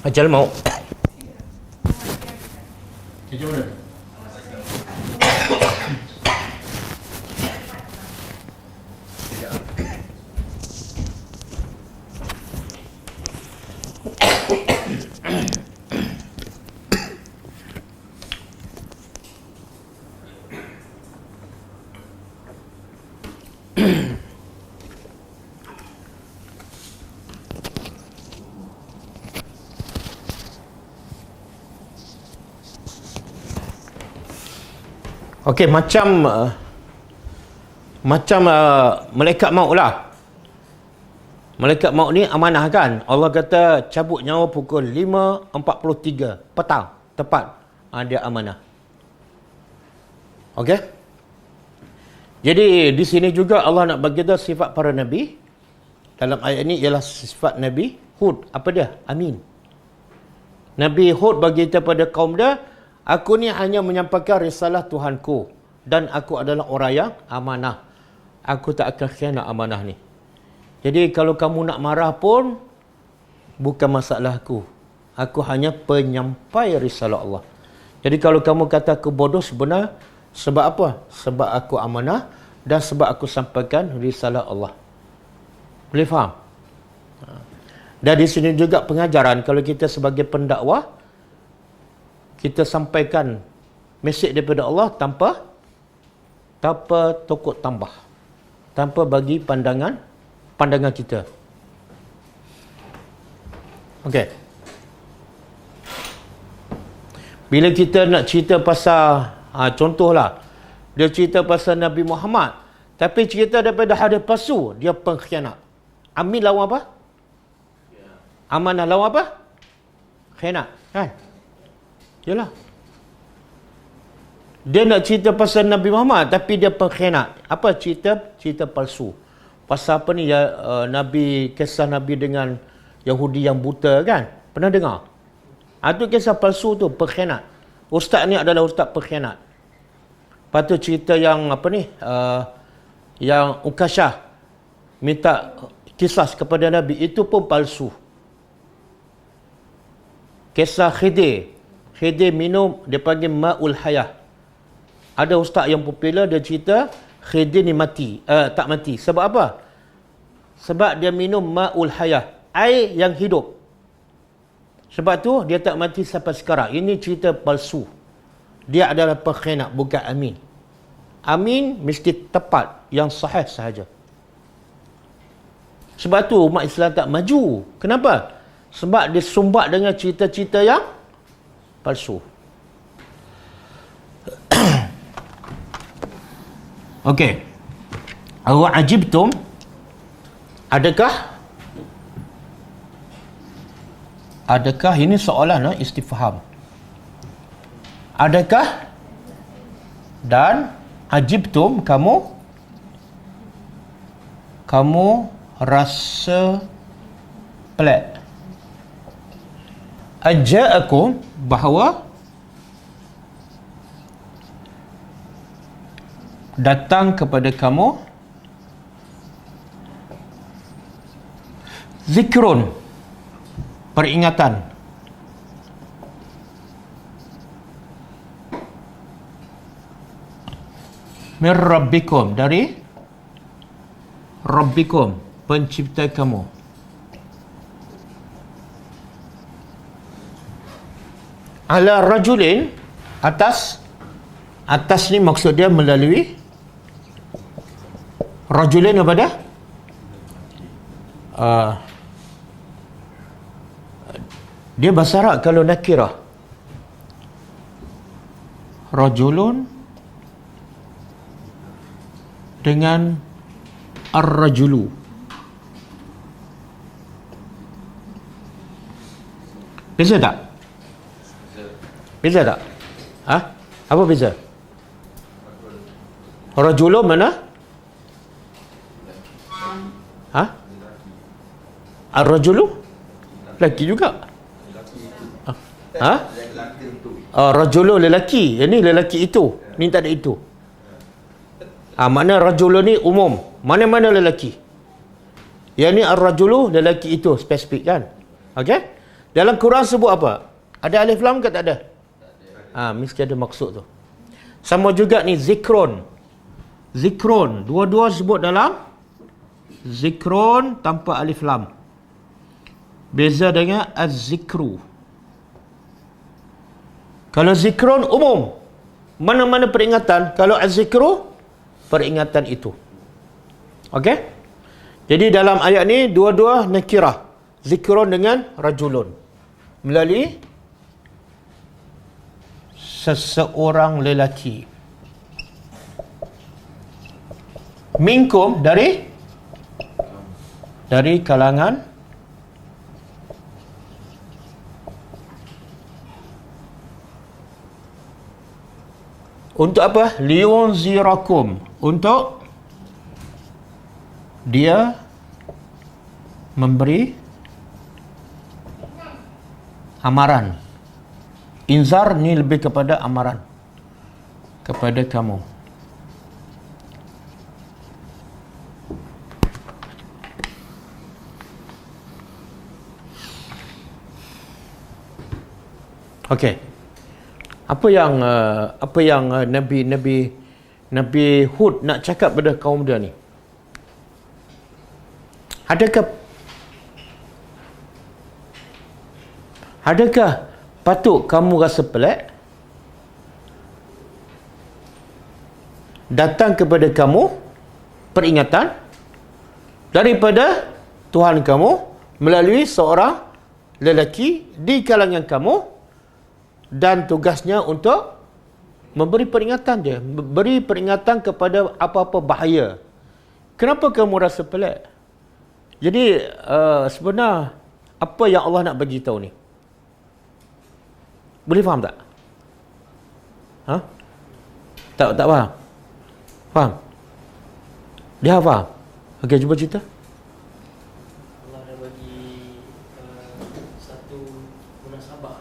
Ajal maut. Macam mana? Okey, macam malaikat maut lah. Malaikat maut ni amanah kan. Allah kata cabut nyawa pukul 5.43 petang. Tepat. Dia amanah. Okey. Jadi di sini juga Allah nak bagi tahu sifat para Nabi. Dalam ayat ini ialah sifat Nabi Hud. Apa dia? Amin. Nabi Hud bagi tahu pada kaum dia, aku ni hanya menyampaikan risalah Tuhanku dan aku adalah orang yang amanah. Aku tak akan khianat amanah ni. Jadi kalau kamu nak marah pun bukan masalahku. Aku hanya penyampai risalah Allah. Jadi kalau kamu kata aku bodoh, sebenar sebab apa? Sebab aku amanah dan sebab aku sampaikan risalah Allah. Boleh faham? Dan di sini juga pengajaran kalau kita sebagai pendakwah, kita sampaikan mesej daripada Allah tanpa tokok tambah, tanpa bagi pandangan kita. Okey. Bila kita nak cerita pasal contohlah, dia cerita pasal Nabi Muhammad, tapi cerita daripada hadis palsu, dia pengkhianat. Amin lawan apa? Amanah lawan apa? Khianat, kan? Yalah. Dia nak cerita pasal Nabi Muhammad tapi dia pengkhianat. Apa cerita? Cerita palsu. Pasal apa ni ya, Nabi, kisah Nabi dengan Yahudi yang buta kan? Pernah dengar? Itu kisah palsu tu, pengkhianat. Ustaz ni adalah ustaz pengkhianat. Lepas tu cerita yang apa ni? Yang Ukasyah minta kisah kepada Nabi, itu pun palsu. Kisah Khidir minum, dia panggil Ma'ul Hayah. Ada ustaz yang popular, dia cerita Khidir ni mati. Tak mati. Sebab apa? Sebab dia minum Ma'ul Hayah, air yang hidup. Sebab tu dia tak mati sampai sekarang. Ini cerita palsu. Dia adalah pengkhianat, bukan amin. Amin mesti tepat, yang sahih sahaja. Sebab tu umat Islam tak maju. Kenapa? Sebab dia sumbat dengan cerita-cerita yang palsu. Okey. Wa ajibtum, adakah ini soalan istifham. Adakah dan ajibtum, kamu rasa pelik. Aja'akum, bahawa datang kepada kamu zikrun, peringatan, min rabbikum, dari Rabbikum, pencipta kamu. Ala rajulin, atas ni maksud dia melalui rajulin apa dia? Dia bahasa Arab kalau nakirah. Rajulun dengan ar-rajulu. Beza tak? Beza tak? Apa beza? Rajulu mana? Ar-rajulu? Lelaki juga. Rajulu lelaki. Ini lelaki itu. Ni tak ada itu. Makna rajulu ni umum. Mana-mana lelaki. Yang ni ar-rajulu lelaki itu spesifik kan? Okey? Dalam Quran sebut apa? Ada alif lam ke tak ada? Mesti ada maksud tu. Sama juga ni zikron. Zikron. Dua-dua sebut dalam zikron tanpa alif lam. Beza dengan az-zikru. Kalau zikron umum, mana-mana peringatan. Kalau az-zikru, peringatan itu. Okey? Jadi dalam ayat ni dua-dua nakirah. Zikron dengan rajulun. Melalui seseorang lelaki. Minkum dari kalangan untuk apa? Liyunzirakum, untuk dia memberi amaran. Inzar ni lebih kepada amaran kepada kamu. Okey. Apa yang Nabi Hud nak cakap pada kaum dia ni? Adakah patut kamu rasa pelik datang kepada kamu peringatan daripada Tuhan kamu melalui seorang lelaki di kalangan kamu, dan tugasnya untuk memberi peringatan je, beri peringatan kepada apa-apa bahaya. Kenapa kamu rasa pelik? Jadi sebenarnya apa yang Allah nak bagi tahu ni? Boleh faham tak? Tak faham? Faham? Dia faham? Okey, cuba cerita. Allah dah bagi satu munasabah.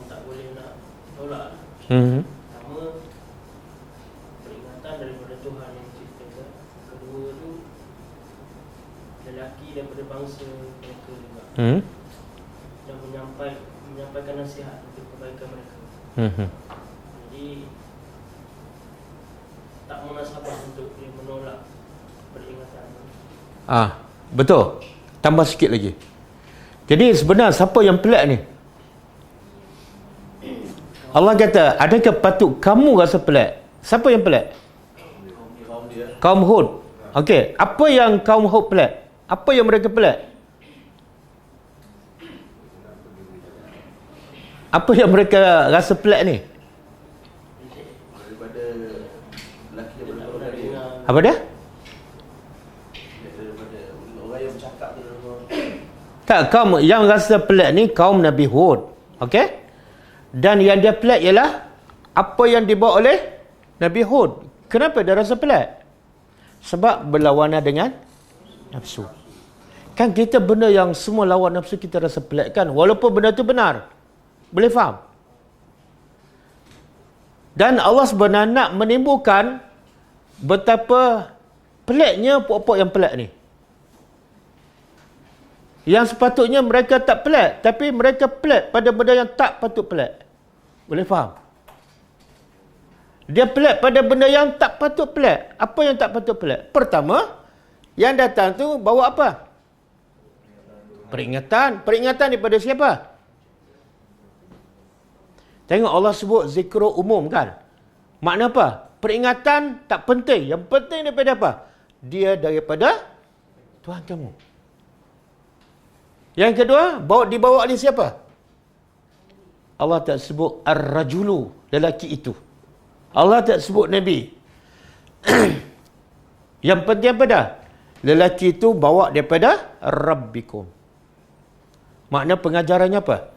Tak boleh nak tolak. Pertama, peringatan daripada Tuhan yang ciptakan. Kedua tu, lelaki daripada bangsa mereka juga. Dan menyampaikan nasihat untuk kebaikan mereka. Jadi tak munasabah untuk dia menolak peringatan. Betul. Tambah sikit lagi. Jadi sebenarnya siapa yang pelik ni? Allah kata, adakah patut kamu rasa pelik? Siapa yang pelik? Kaum Hud. Okey, apa yang kaum Hud pelik? Apa yang mereka pelik? Apa yang mereka rasa pelik ni? Daripada lelaki daripada dia. Apa dia? Daripada orang yang bercakap tu. Tak, kaum yang rasa pelik ni kaum Nabi Hud. Okey? Dan yang dia pelik ialah apa yang dibawa oleh Nabi Hud. Kenapa dia rasa pelik? Sebab berlawanan dengan nafsu. Kan kita benda yang semua lawan nafsu kita rasa pelik kan? Walaupun benda tu benar. Boleh faham? Dan Allah sebenarnya nak menimbulkan betapa peliknya puak-puak yang pelik ni. Yang sepatutnya mereka tak pelik, tapi mereka pelik pada benda yang tak patut pelik. Boleh faham? Dia pelik pada benda yang tak patut pelik. Apa yang tak patut pelik? Pertama, yang datang tu bawa apa? Peringatan. Peringatan daripada siapa? Tengok Allah sebut zikru umum kan. Makna apa? Peringatan tak penting. Yang penting daripada apa? Dia daripada Tuhan kamu. Yang kedua, dibawa oleh siapa? Allah tak sebut ar-rajulu, lelaki itu. Allah tak sebut Nabi. Yang penting apa dah? Lelaki itu bawa daripada Rabbikum. Makna pengajarannya apa?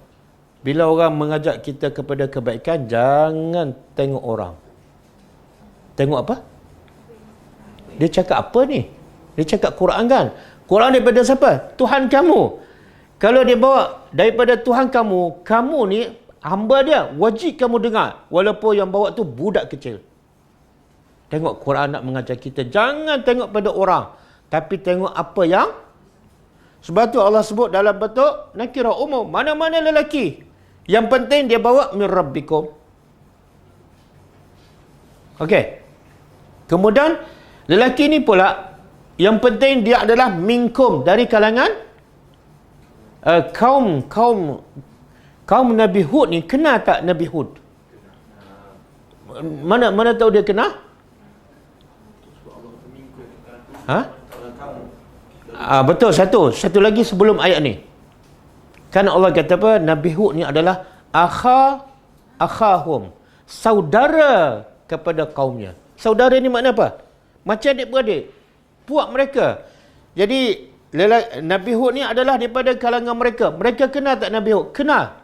Bila orang mengajak kita kepada kebaikan, jangan tengok orang. Tengok apa? Dia cakap apa ni? Dia cakap Quran kan? Quran daripada siapa? Tuhan kamu. Kalau dia bawa daripada Tuhan kamu, kamu ni hamba dia, wajib kamu dengar. Walaupun yang bawa tu budak kecil. Tengok Quran nak mengajar kita. Jangan tengok pada orang. Tapi tengok apa yang... Sebab tu Allah sebut dalam bentuk nakirah umum. Mana-mana lelaki. Yang penting dia bawa min rabbikum. Okey. Kemudian lelaki ni pula, yang penting dia adalah minkum, dari kalangan kaum Nabi Hud ni. Kenal tak Nabi Hud? Mana tahu dia kenal? Betul, satu lagi sebelum ayat ni. Kan Allah kata apa? Nabi Hud ni adalah akhahum, saudara kepada kaumnya. Saudara ni makna apa? Macam adik-beradik, puak mereka. Jadi Nabi Hud ni adalah daripada kalangan mereka. Mereka kenal tak Nabi Hud? Kenal.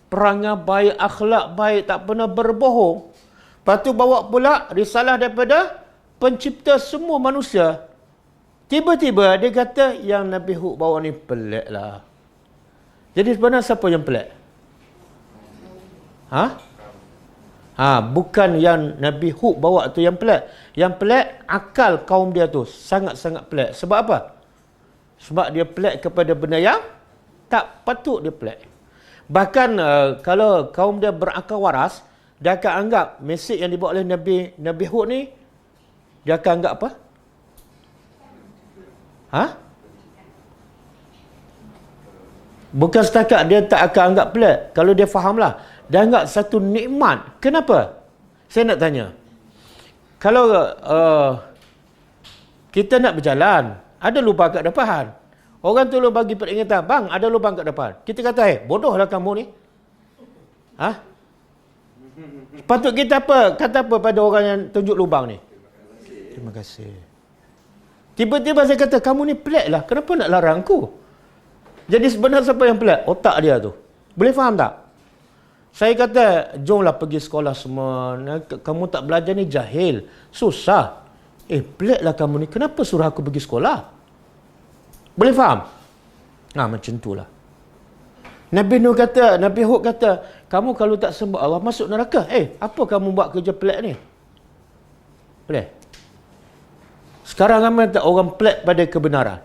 Perangai baik, akhlak baik, tak pernah berbohong. Lepas tu bawa pula risalah daripada pencipta semua manusia. Tiba-tiba dia kata yang Nabi Hud bawa ni pelik lah. Jadi sebenarnya siapa yang pelik? Bukan yang Nabi Hud bawa tu yang pelik. Yang pelik akal kaum dia tu. Sangat-sangat pelik. Sebab apa? Sebab dia pelik kepada benda yang tak patut dia pelik. Bahkan kalau kaum dia berakal waras, dia akan anggap mesej yang dibawa oleh Nabi Hud ni, dia akan anggap apa? Bukan setakat dia tak akan anggap pelik. Kalau dia fahamlah, dia anggap satu nikmat. Kenapa? Saya nak tanya. Kalau kita nak berjalan, ada lubang kat depan. Orang tu bagi peringatan, bang, ada lubang kat depan. Kita kata, bodohlah kamu ni. Patut kita kata apa pada orang yang tunjuk lubang ni? Terima kasih. Tiba-tiba saya kata, kamu ni pelik lah. Kenapa nak larang aku? Jadi sebenarnya siapa yang pelik? Otak dia tu. Boleh faham tak? Saya kata, jomlah pergi sekolah semua. Kamu tak belajar ni jahil. Susah. Peliklah kamu ni. Kenapa suruh aku pergi sekolah? Boleh faham? Macam itulah. Nabi Hud kata, kamu kalau tak sembah Allah masuk neraka. Apa kamu buat kerja pelik ni? Pelik. Sekarang ramai tak orang pelik pada kebenaran?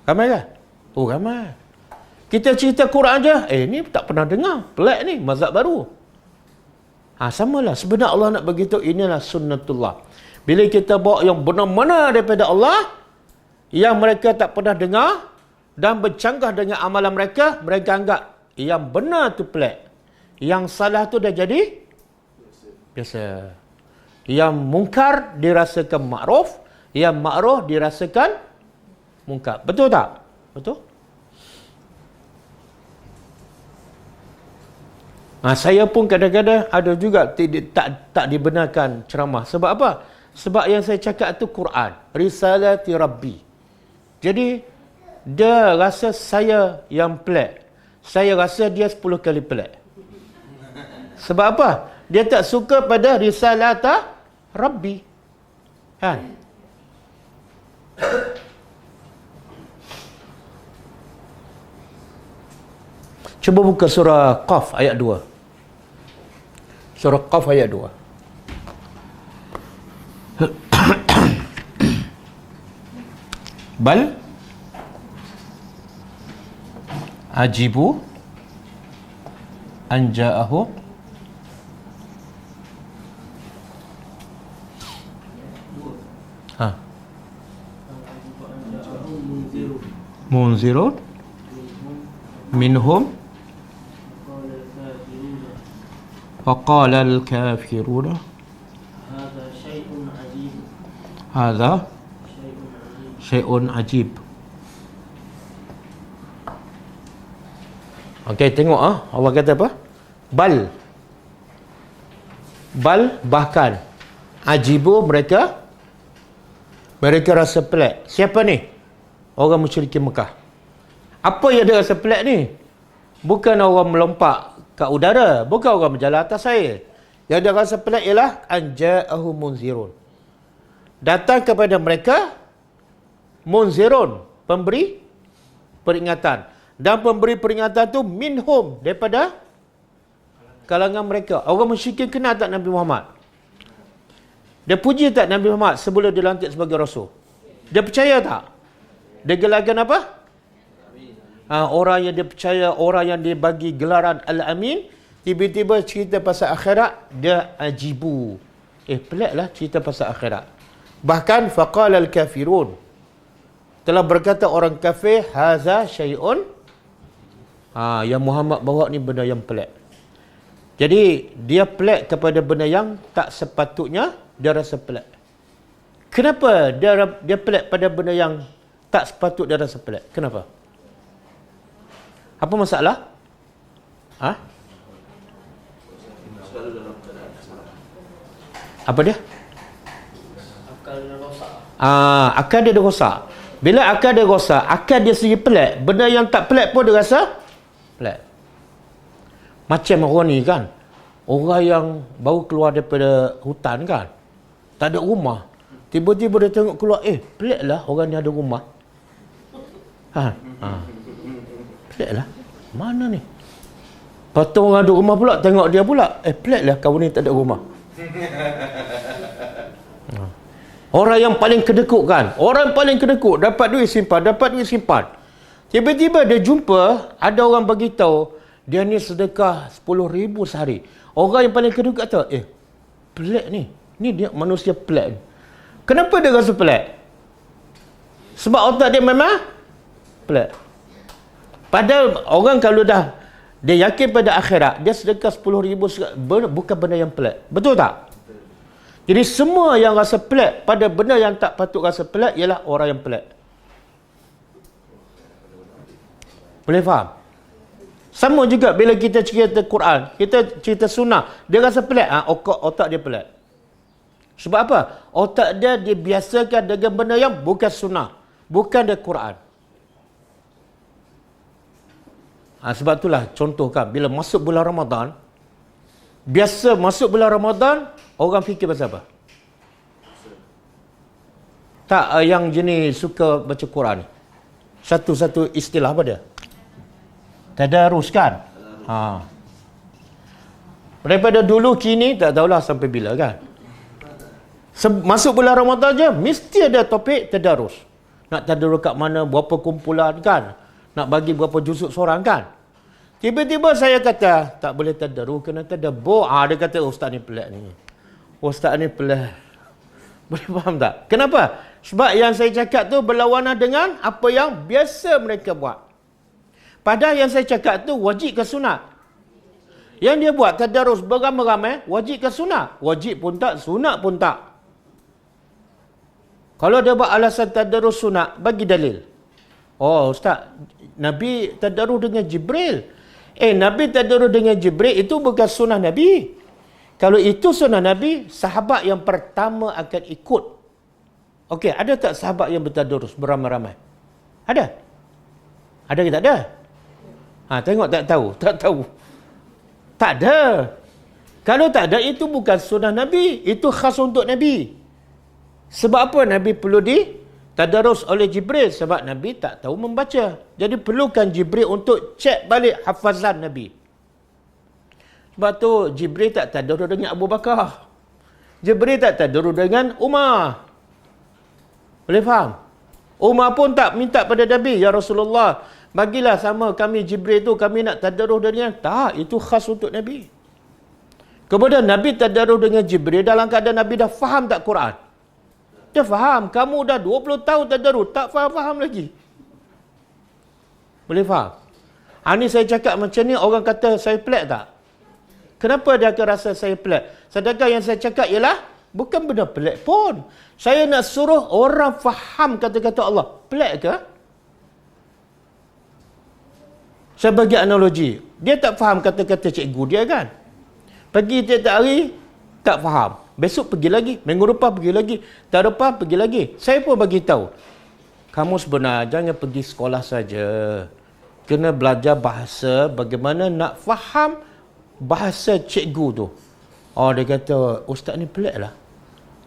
Ramai kan? Ramai. Kita cerita Quran je, ni tak pernah dengar. Pelik ni, mazhab baru. Samalah. Sebenarnya Allah nak beritahu, inilah sunnatullah. Bila kita bawa yang benar-benar daripada Allah, yang mereka tak pernah dengar, dan bercanggah dengan amalan mereka, mereka anggap yang benar tu pelik. Yang salah tu dah jadi biasa. Yang mungkar dirasakan ma'ruf, yang ma'ruf dirasakan mungkar. Betul tak? Betul? Saya pun kadang-kadang ada juga tak dibenarkan ceramah. Sebab apa? Sebab yang saya cakap tu Quran. Risalati Rabbi. Jadi, dia rasa saya yang pelik. Saya rasa dia 10 kali pelik. Sebab apa? Dia tak suka pada risalata Rabbi. Kan? Cuba buka surah Qaf ayat 2. Surah Qaf ayat 2. Bal ajibu an ja'ahu munzirun minhum فقال الكافرون هذا شيء عجيب هذا شيء عجيب. شيء عجيب. Okey, tengok Allah kata apa? Bal, bahkan. Ajibu, mereka rasa pelik. Siapa ni? Orang musyrikin Mekah. Apa yang dia rasa pelik ni? Bukan orang melompat kat udara, bukan orang berjalan atas air. Yang dia rasa pelik ialah anja'ahu munzirun. Datang kepada mereka munzirun, pemberi peringatan. Dan pemberi peringatan tu minhum, daripada kalangan mereka. Orang musyrikin kenal tak Nabi Muhammad? Dia puji tak Nabi Muhammad sebelum dilantik sebagai Rasul? Dia percaya tak? Dia gelarkan apa? Orang yang dia percaya, orang yang dia bagi gelaran Al-Amin, tiba-tiba cerita pasal akhirat, dia ajibu. Peliklah cerita pasal akhirat. Bahkan faqala al-kafirun, telah berkata orang kafir, haza syai'un, yang Muhammad bawa ni benda yang pelik. Jadi dia pelik kepada benda yang tak sepatutnya dia rasa pelik. Kenapa dia pelik pada benda yang tak sepatut dia rasa pelik? Kenapa? Apa masalah? Apa dia? Akal dia rosak. Akal dia rosak. Bila akal dia rosak, akal dia sendiri pelik. Benda yang tak pelik pun dia rasa pelik. Macam orang ni kan, orang yang baru keluar daripada hutan kan, tak ada rumah. Tiba-tiba dia tengok keluar, pelik lah orang ni ada rumah. Pelik lah, mana ni? Lepas tu orang ada rumah pula, tengok dia pula, pelik lah kawan ni tak ada rumah. Orang yang paling kedekut kan, orang yang paling kedekut, dapat duit simpan. Tiba-tiba dia jumpa, ada orang beritahu, dia ni sedekah 10,000 sehari. Orang yang paling kedekut kata, pelik ni dia manusia pelik ni. Kenapa dia rasa pelik? Sebab otak dia memang pelik. Padahal orang kalau dah dia yakin pada akhirat, dia sedekah 10,000 bukan benda yang pelik. Betul tak? Jadi semua yang rasa pelik pada benda yang tak patut rasa pelik ialah orang yang pelik. Boleh faham? Sama juga bila kita cerita Quran, kita cerita sunnah, dia rasa pelik, otak dia pelik. Sebab apa? Otak dia biasakan dengan benda yang bukan sunnah, bukan dia Quran. Sebab itulah contoh kan, bila masuk bulan Ramadan, biasa masuk bulan Ramadan, orang fikir pasal apa? Tak, yang jenis suka baca Quran ni, satu-satu istilah apa dia? Tadarus kan? Daripada dulu kini tak tahulah sampai bila kan. Masuk bulan Ramadan je mesti ada topik tadarus. Nak tadarus kat mana, berapa kumpulan kan? Nak bagi berapa juzuk seorang kan? Tiba-tiba saya kata tak boleh tadarus, kena tadabbur. Dia kata ustaz ni pelik ni. Ustaz ni pelik. Boleh faham tak? Kenapa? Sebab yang saya cakap tu berlawanan dengan apa yang biasa mereka buat. Padahal yang saya cakap tu wajib ke sunat? Yang dia buat tadarus beramai-ramai, wajib ke sunat? Wajib pun tak, sunat pun tak. Kalau dia buat alasan tadarus sunat, bagi dalil. Ustaz, Nabi tadarus dengan Jibril. Nabi tadarus dengan Jibril itu bukan sunnah Nabi. Kalau itu sunnah Nabi, sahabat yang pertama akan ikut. Okey, ada tak sahabat yang bertadarus beramai-ramai? Ada? Ada ke tak ada? Tengok tak tahu? Tak tahu. Tak ada. Kalau tak ada, itu bukan sunnah Nabi. Itu khas untuk Nabi. Sebab apa Nabi perlu tadarus oleh Jibril? Sebab Nabi tak tahu membaca. Jadi perlukan Jibril untuk cek balik hafazan Nabi. Sebab tu Jibril tak tadarus dengan Abu Bakar. Jibril tak tadarus dengan Umar. Boleh faham? Umar pun tak minta pada Nabi, ya Rasulullah, bagilah sama kami Jibril tu, kami nak tadarus dengan. Tak, itu khas untuk Nabi. Kemudian Nabi tadarus dengan Jibril dalam keadaan Nabi dah faham tak Quran? Dia faham. Kamu dah 20 tahun tadarus, tak faham lagi. Boleh faham? Ini saya cakap macam ni, orang kata saya pelik tak? Kenapa dia akan rasa saya pelik? Sedangkan yang saya cakap ialah bukan benda pelik pun. Saya nak suruh orang faham kata-kata Allah. Pelik ke? Saya bagi analogi. Dia tak faham kata-kata cikgu dia kan? Pergi tiap-tiap hari, tak faham. Besok pergi lagi. Minggu depan pergi lagi. Tahun depan pergi lagi. Saya pun bagi tahu. Kamu sebenarnya jangan pergi sekolah saja. Kena belajar bahasa, bagaimana nak faham bahasa cikgu tu. Oh, dia kata, ustaz ni pelik lah.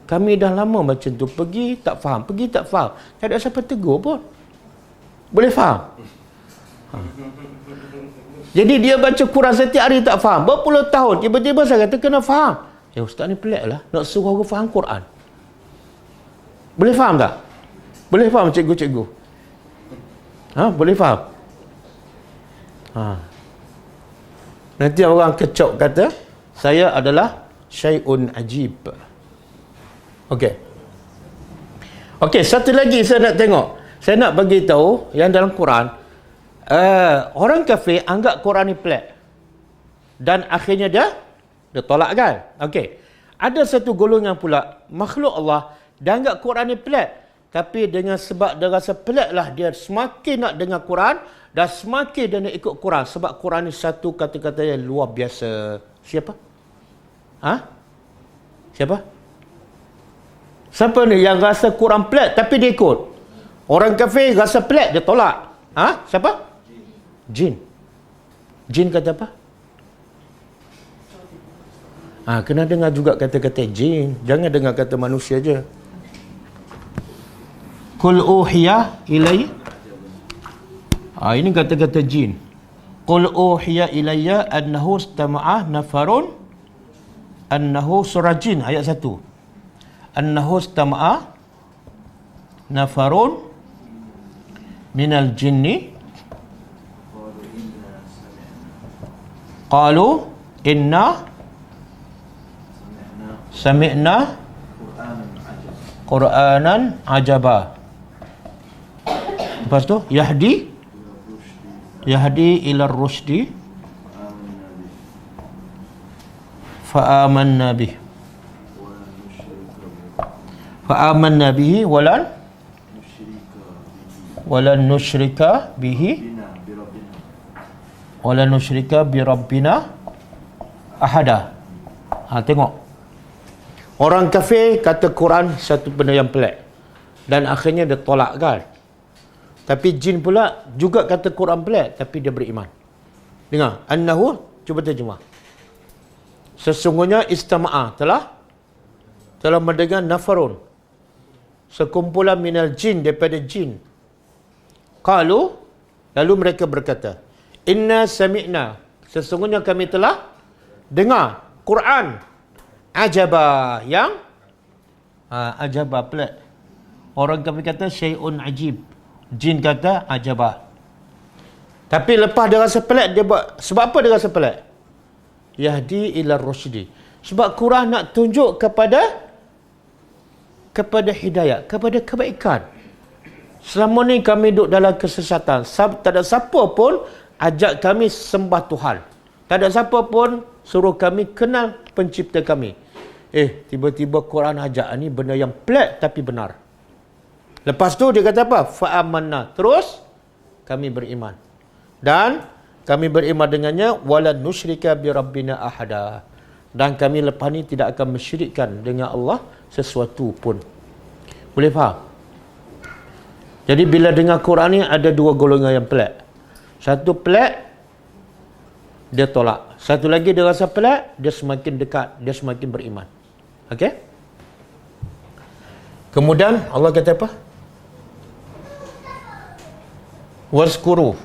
Kami dah lama macam tu. Pergi tak faham. Pergi tak faham. Tak ada siapa tegur pun. Boleh faham? Jadi dia baca Quran setiap hari tak faham. Berpuluh tahun. Tiba-tiba saya kata kena faham. Ya ustaz ni pelik lah. Nak suruh orang faham Quran. Boleh faham tak? Boleh faham cikgu-cikgu? Boleh faham? Nanti orang kecok kata, saya adalah syai'un ajib. Okey. Okey, satu lagi saya nak tengok. Saya nak bagi tahu yang dalam Quran, orang kafir anggap Quran ni pelik. Dan akhirnya dia tolak kan? Okey. Ada satu golongan pula, makhluk Allah, dia anggap Quran ni pelik. Tapi dengan sebab dia rasa pelik lah, dia semakin nak dengar Quran dan semakin dia nak ikut Quran. Sebab Quran ni satu kata-kata yang luar biasa. Siapa? Siapa? Siapa ni yang rasa Quran pelik tapi dia ikut? Orang kafir rasa pelik, dia tolak. Siapa? Jin. Jin kata apa? Kena dengar juga kata-kata jin. Jangan dengar kata manusia je. Qul uhiya ilayya. Ini kata-kata jin. Qul uhiya ilayya annahu istama'a nafarun. Annahu surah jin ayat 1. Annahu istama'a nafarun minal jinni qalu inna sami'na Qur'anan ajaba. Lepas tu yahdi ila rusydi fa'amanna bihi walan nusyrika bi rabbina ahada. Tengok. Orang kafir kata Quran satu benda yang pelik. Dan akhirnya dia tolak kan. Tapi jin pula juga kata Quran pelik tapi dia beriman. Dengar. Annahu, cuba terjemah. Sesungguhnya istama'a telah mendengar nafarun. Sekumpulan minal jin daripada jin. Qalu, lalu mereka berkata, inna sami'na. Sesungguhnya kami telah dengar Quran ajaba yang ajaba pelik. Orang kafir kata syai'un ajib. Jin kata ajaba. Tapi lepas dia rasa pelik, dia buat. Sebab apa dia rasa pelik? Yahdi ila rusydi. Sebab Quran nak tunjuk kepada hidayah, kepada kebaikan. Selama ni kami duduk dalam kesesatan. Tak ada siapa pun ajak kami sembah Tuhan. Tak ada siapa pun suruh kami kenal pencipta kami. Tiba-tiba Quran ajak ni benda yang pelik tapi benar. Lepas tu dia kata apa? Fa'amanna. Terus kami beriman. Dan kami beriman dengannya walan nusyrika bi rabbina ahada. Dan kami lepas ni tidak akan mensyirikkan dengan Allah sesuatu pun. Boleh faham? Jadi bila dengar Quran ni ada dua golongan yang pelik. Satu pelik, dia tolak. Satu lagi dia rasa pelik, dia semakin dekat, dia semakin beriman. Okey? Kemudian Allah kata apa? Wazkuru.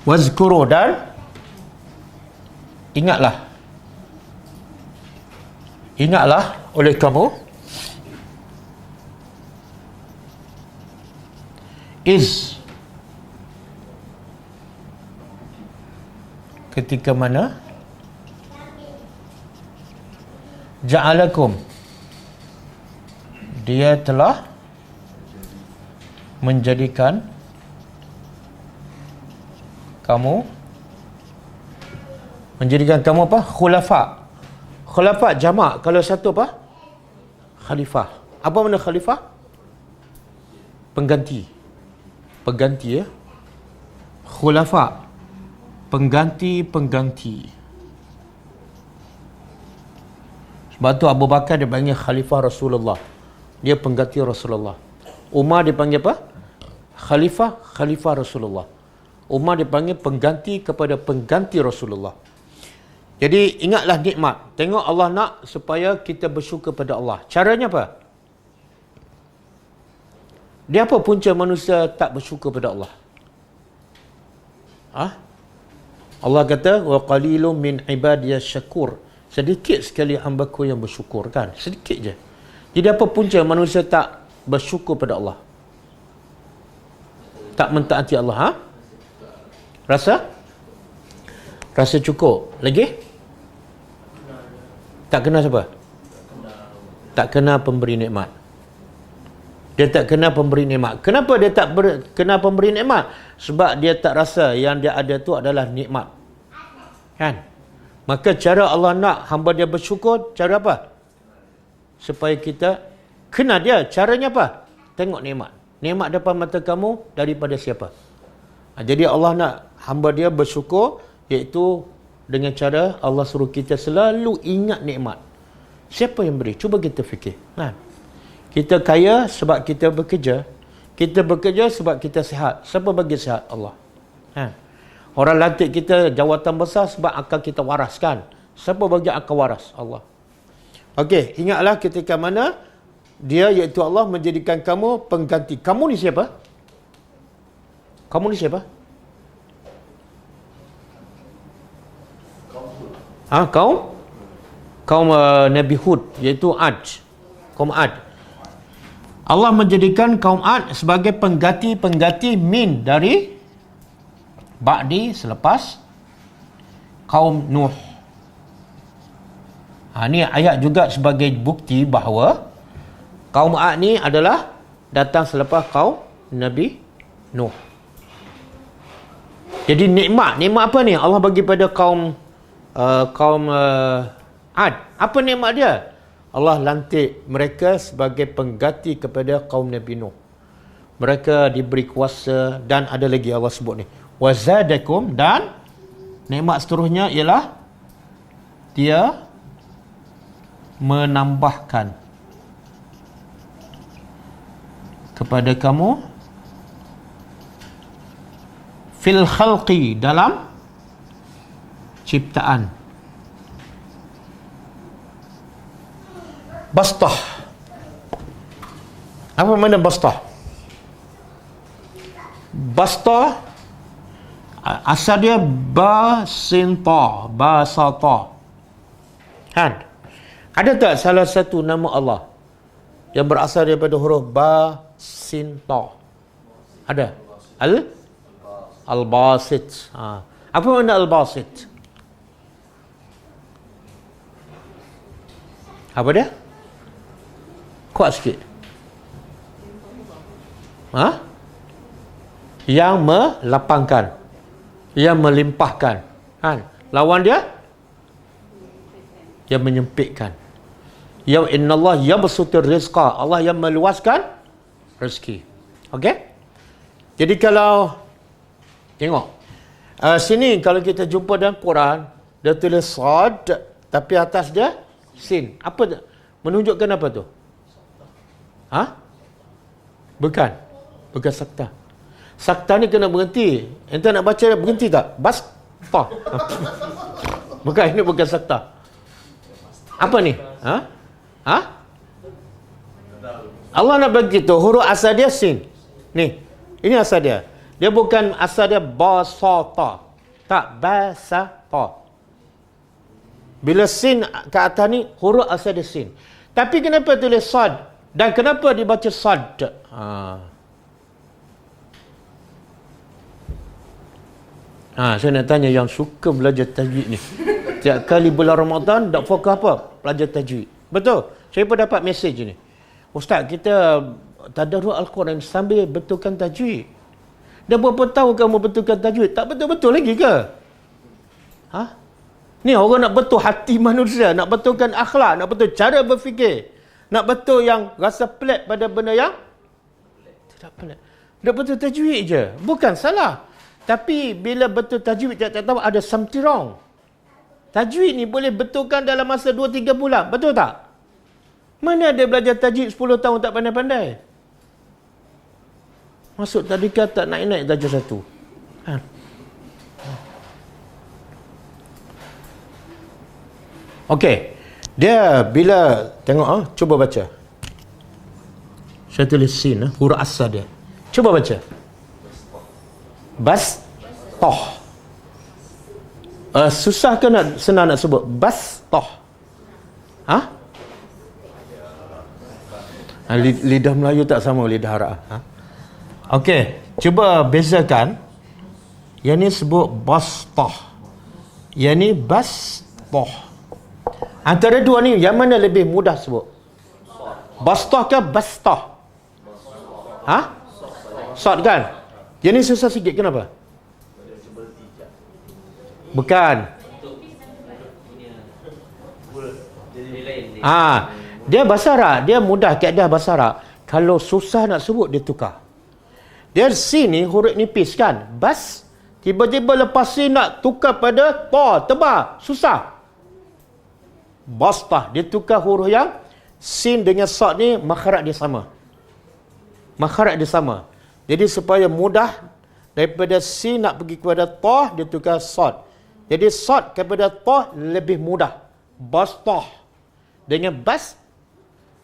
Wazkuru dan ingatlah. Ingatlah oleh kamu ketika mana ja'alakum dia telah menjadikan kamu apa? Khulafa. Khulafa jamak. Kalau satu apa? Khalifah. Apa makna khalifah? Pengganti. Pengganti ya. Khulafa. Pengganti. Sebab tu Abu Bakar dia panggil Khalifah Rasulullah. Dia pengganti Rasulullah. Umar dipanggil apa? Khalifah Rasulullah. Umar dipanggil pengganti kepada pengganti Rasulullah. Jadi ingatlah nikmat. Tengok Allah nak supaya kita bersyukur pada Allah. Caranya apa? Dia apa punca manusia tak bersyukur pada Allah? Allah kata wa qalilun min ibadiyas syakur. Sedikit sekali hamba-Ku yang bersyukur, kan? Sedikit je. Jadi apa punca manusia tak bersyukur pada Allah? Tak mentaati Allah, Rasa cukup. Lagi? Tak kenal siapa? Tak kenal pemberi nikmat. Dia tak kenal pemberi nikmat. Kenapa dia tak kenal pemberi nikmat? Sebab dia tak rasa yang dia ada tu adalah nikmat. Kan? Maka cara Allah nak hamba dia bersyukur, cara apa? Supaya kita kenal dia. Caranya apa? Tengok nikmat. Nikmat depan mata kamu daripada siapa? Jadi Allah nak hamba dia bersyukur, iaitu dengan cara Allah suruh kita selalu ingat nikmat. Siapa yang beri? Cuba kita fikir. Kita kaya sebab kita bekerja. Kita bekerja sebab kita sihat. Siapa bagi sihat? Allah. Orang lantik kita jawatan besar sebab akal kita waras, kan? Siapa bagi akal waras? Allah. Okey, ingatlah ketika mana dia iaitu Allah menjadikan kamu pengganti. Kamu ni siapa? Kamu ni siapa? Kaum Nabi Hud, iaitu Ad. Kaum Ad. Allah menjadikan kaum Ad sebagai pengganti min dari ba'di, selepas kaum Nuh. Ini ayat juga sebagai bukti bahawa kaum Ad ni adalah datang selepas kaum Nabi Nuh. Jadi nikmat apa ni Allah bagi pada kaum Ad? Apa nikmat dia? Allah lantik mereka sebagai pengganti kepada kaum Nabi Nuh. Mereka diberi kuasa, dan ada lagi Allah sebut ni, wazadakum, dan nikmat seterusnya ialah dia menambahkan kepada kamu fil khalqi, dalam ciptaan. Bastah. Apa makna bastah? Bastah asal dia basata. Kan? Ada tak salah satu nama Allah yang berasal daripada huruf basinta? Ada. Al-Basit. Apa makna Al-Basit? Apa dia? Kuat sikit. Yang melapangkan, yang melimpahkan. Kan? Lawan dia? Yang menyempitkan. Yang innallah yabsutur rizqa. Allah yang meluaskan rezeki. Okey? Jadi kalau tengok sini, kalau kita jumpa dalam Quran, dia tulis sad, tapi atas dia sin. Apa tu? Menunjukkan apa tu? Bukan sakta. Sakta ni kena berhenti. Ente nak baca berhenti tak? Basta. Bukan, ini bukan sakta. Apa ni? Allah nak bagi tu huruf asal dia sin. Ni. Ini asal dia. Dia bukan asal dia basata. Tak, basata. Bila sin ke atas ni, huruf asal dia sin. Tapi kenapa tulis sad? Dan kenapa dibaca sad? Saya nak tanya yang suka belajar tajwid ni. Tiap kali bulan Ramadan, tak fokus apa? Belajar tajwid. Betul? Saya pun dapat mesej ni. Ustaz, kita tadarrus Al-Quran sambil betulkan tajwid. Dah berapa tahun kamu betulkan tajwid? Tak betul-betul lagi ke? Ha? Ni orang nak betul hati manusia, nak betulkan akhlak, nak betul cara berfikir, nak betul yang rasa pelik pada benda yang tidak pelik. Dah betul tajwid je. Bukan salah. Tapi bila betul tajwid, tak tahu ada something wrong. Tajwid ni boleh betulkan dalam masa 2-3 bulan. Betul tak? Mana ada belajar tajwid 10 tahun tak pandai-pandai? Masuk tadika tak naik-naik darjah 1. Ha. Okey. Dia bila tengok cuba baca. Saya tulis sin huruf asal dia. Cuba baca. Bas toh. Susah ke senang nak sebut? Bas toh. Ha? Lidah Melayu tak sama lidah Arab. Ha? Okey, cuba bezakan. Yang ni sebut bastah. Yang ni bastah. Antara dua ni yang mana lebih mudah sebut? Bastah ke bastah? Ha? Sad kan? Yang ni susah sikit, kenapa? Bukan. Dia bahasa Arab, dia mudah kaedah bahasa Arab. Kalau susah nak sebut, dia tukar. Dia sini huruf nipis kan? Bas. Tiba-tiba lepas sin nak tukar pada ta, tebal. Susah. Bastah. Dia tukar huruf yang sin dengan sad ni, makhraj dia sama. Makhraj dia sama. Jadi supaya mudah, daripada sin nak pergi kepada ta, dia tukar sad. Jadi sad kepada ta lebih mudah. Bastah. Dengan bas,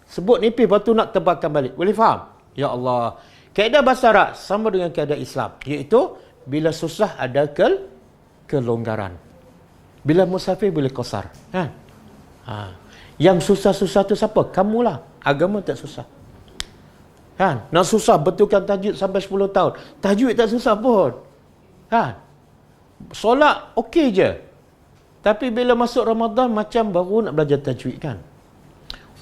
sebut nipis, lepas tu nak tebalkan balik. Boleh faham? Ya Allah. Kaedah bahasa Arab sama dengan kaedah Islam. Iaitu, bila susah ada kelonggaran. Bila musafir boleh qasar. Kan? Yang susah-susah tu siapa? Kamulah. Agama tak susah. Kan? Nak susah betulkan tajwid sampai 10 tahun. Tajwid tak susah pun. Kan? Solat okey je. Tapi bila masuk Ramadan macam baru nak belajar tajwid kan.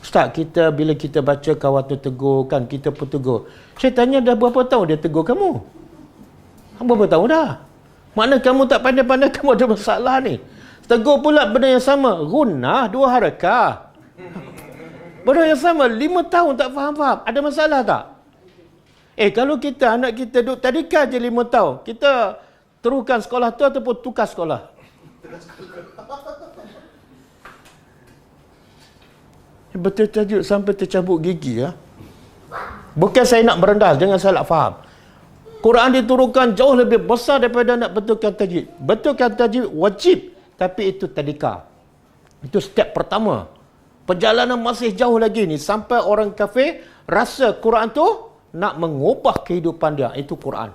Ustaz, bila kita baca kawan tu tegur kan, kita pun tegur. Saya tanya dah berapa tahun dia tegur kamu? Berapa tahun dah? Makna kamu tak pandai-pandai, kamu ada masalah ni. Tegur pula benda yang sama. Gunnah 2 harakah. Benda yang sama 5 tahun tak faham-faham. Ada masalah tak? Kalau kita, anak kita duduk tadika je 5 tahun. Kita teruskan sekolah tu ataupun tukar sekolah? Betul tajwid sampai tercabut gigi ya. Bukan saya nak merendah, jangan salah faham. Quran diturunkan jauh lebih besar daripada nak betulkan tajwid. Betulkan tajwid wajib, tapi itu tadika. Itu step pertama. Perjalanan masih jauh lagi ni sampai orang kafir rasa Quran tu nak mengubah kehidupan dia. Itu Quran.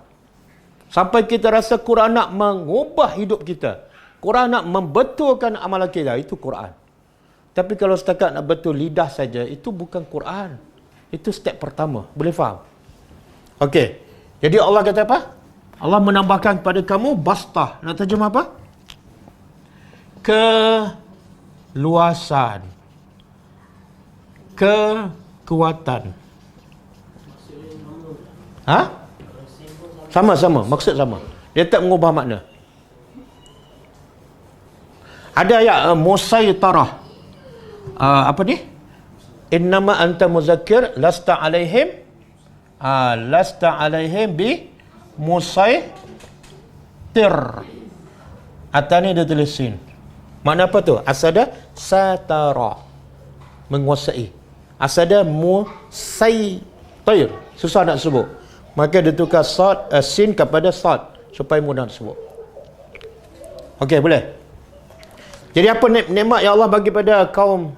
Sampai kita rasa Quran nak mengubah hidup kita. Quran nak membetulkan amalan kita. Itu Quran. Tapi kalau setakat nak betul lidah saja, itu bukan Quran. Itu step pertama. Boleh faham? Okey. Jadi Allah kata apa? Allah menambahkan kepada kamu bastah. Nak terjemah apa? Keluasan. Kekuatan. Ha? Sama-sama. Maksud sama. Dia tak mengubah makna. Ada ayat musaytarah. Apa ni? Innama anta muzakkir lasta alaihim bi musaytir. Atani dia tulis sin. Makna apa tu? Asada satara. Menguasai. Asada musaytir. Susah nak sebut. Maka dia tukar sin kepada sad supaya mudah nak sebut. Okey, boleh? Jadi apa nikmat yang Allah bagi pada kaum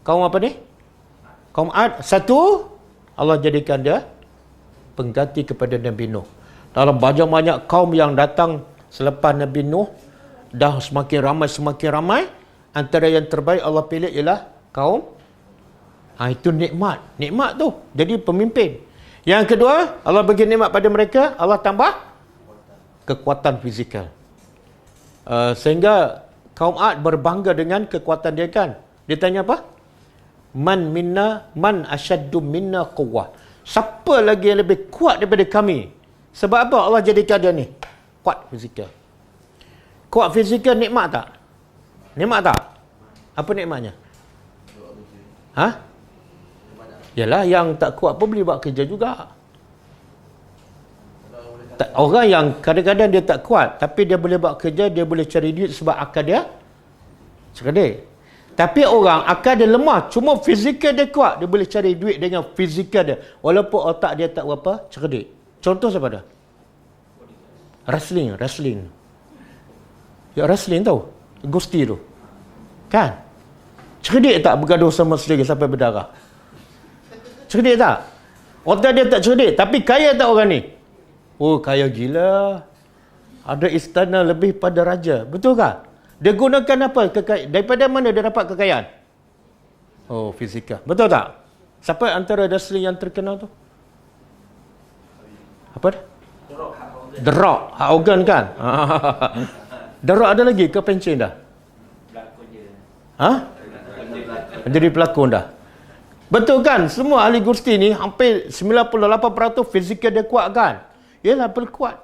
apa ni? Kaum Ad. Satu, Allah jadikan dia pengganti kepada Nabi Nuh. Dalam banyak-banyak kaum yang datang selepas Nabi Nuh, dah semakin ramai. Antara yang terbaik Allah pilih ialah kaum. Itu nikmat. Nikmat tu. Jadi pemimpin. Yang kedua, Allah bagi nikmat pada mereka, Allah tambah kekuatan fizikal. Sehingga kaum Ad berbangga dengan kekuatan dia kan. Dia tanya apa? Man asyaddu minna quwwah. Siapa lagi yang lebih kuat daripada kami? Sebab apa Allah jadikan dia ni? Kuat fizikal. Kuat fizikal nikmat tak? Nikmat tak? Apa nikmatnya? Ha? Yalah, yang tak kuat pun boleh buat kerja juga. Orang yang kadang-kadang dia tak kuat, tapi dia boleh buat kerja, dia boleh cari duit sebab akal dia cerdik. Tapi orang akal dia lemah, cuma fizikal dia kuat, dia boleh cari duit dengan fizikal dia, walaupun otak dia tak berapa cerdik. Contoh siapa dah? Wrestling. Ya, wrestling tahu? Gusti tu. Kan? Cerdik tak bergaduh sama sendiri sampai berdarah? Cerdik tak? Otak dia tak cerdik, tapi kaya tak orang ni? Oh, kaya gila. Ada istana lebih pada raja. Betul tak? Dia gunakan apa? Daripada mana dia dapat kekayaan? Oh, fizikal. Betul tak? Siapa antara wrestling yang terkenal tu? Apa dia? The Rock. Hulk Hogan kan? The Rock ada lagi ke pencen dah? Ha? Menjadi pelakon dah. Betul kan? Semua ahli gusti ni hampir 98% fizikal dia kuat kan? Yalah, berkuat.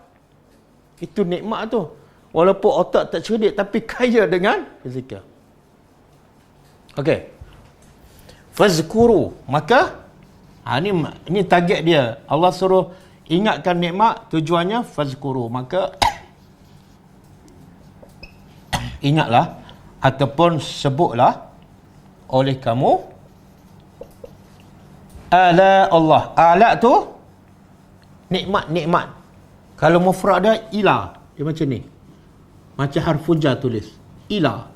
Itu nikmat tu. Walaupun otak tak cerdik tapi kaya dengan fizikal. Okey. Fazkuru. Maka ini target dia. Allah suruh ingatkan nikmat, tujuannya fazkuru. Maka ingatlah ataupun sebutlah oleh kamu ala Allah. Ala tu nikmat. Kalau mufrad dia ila, dia macam ni. Macam harfu jar tulis. Ila.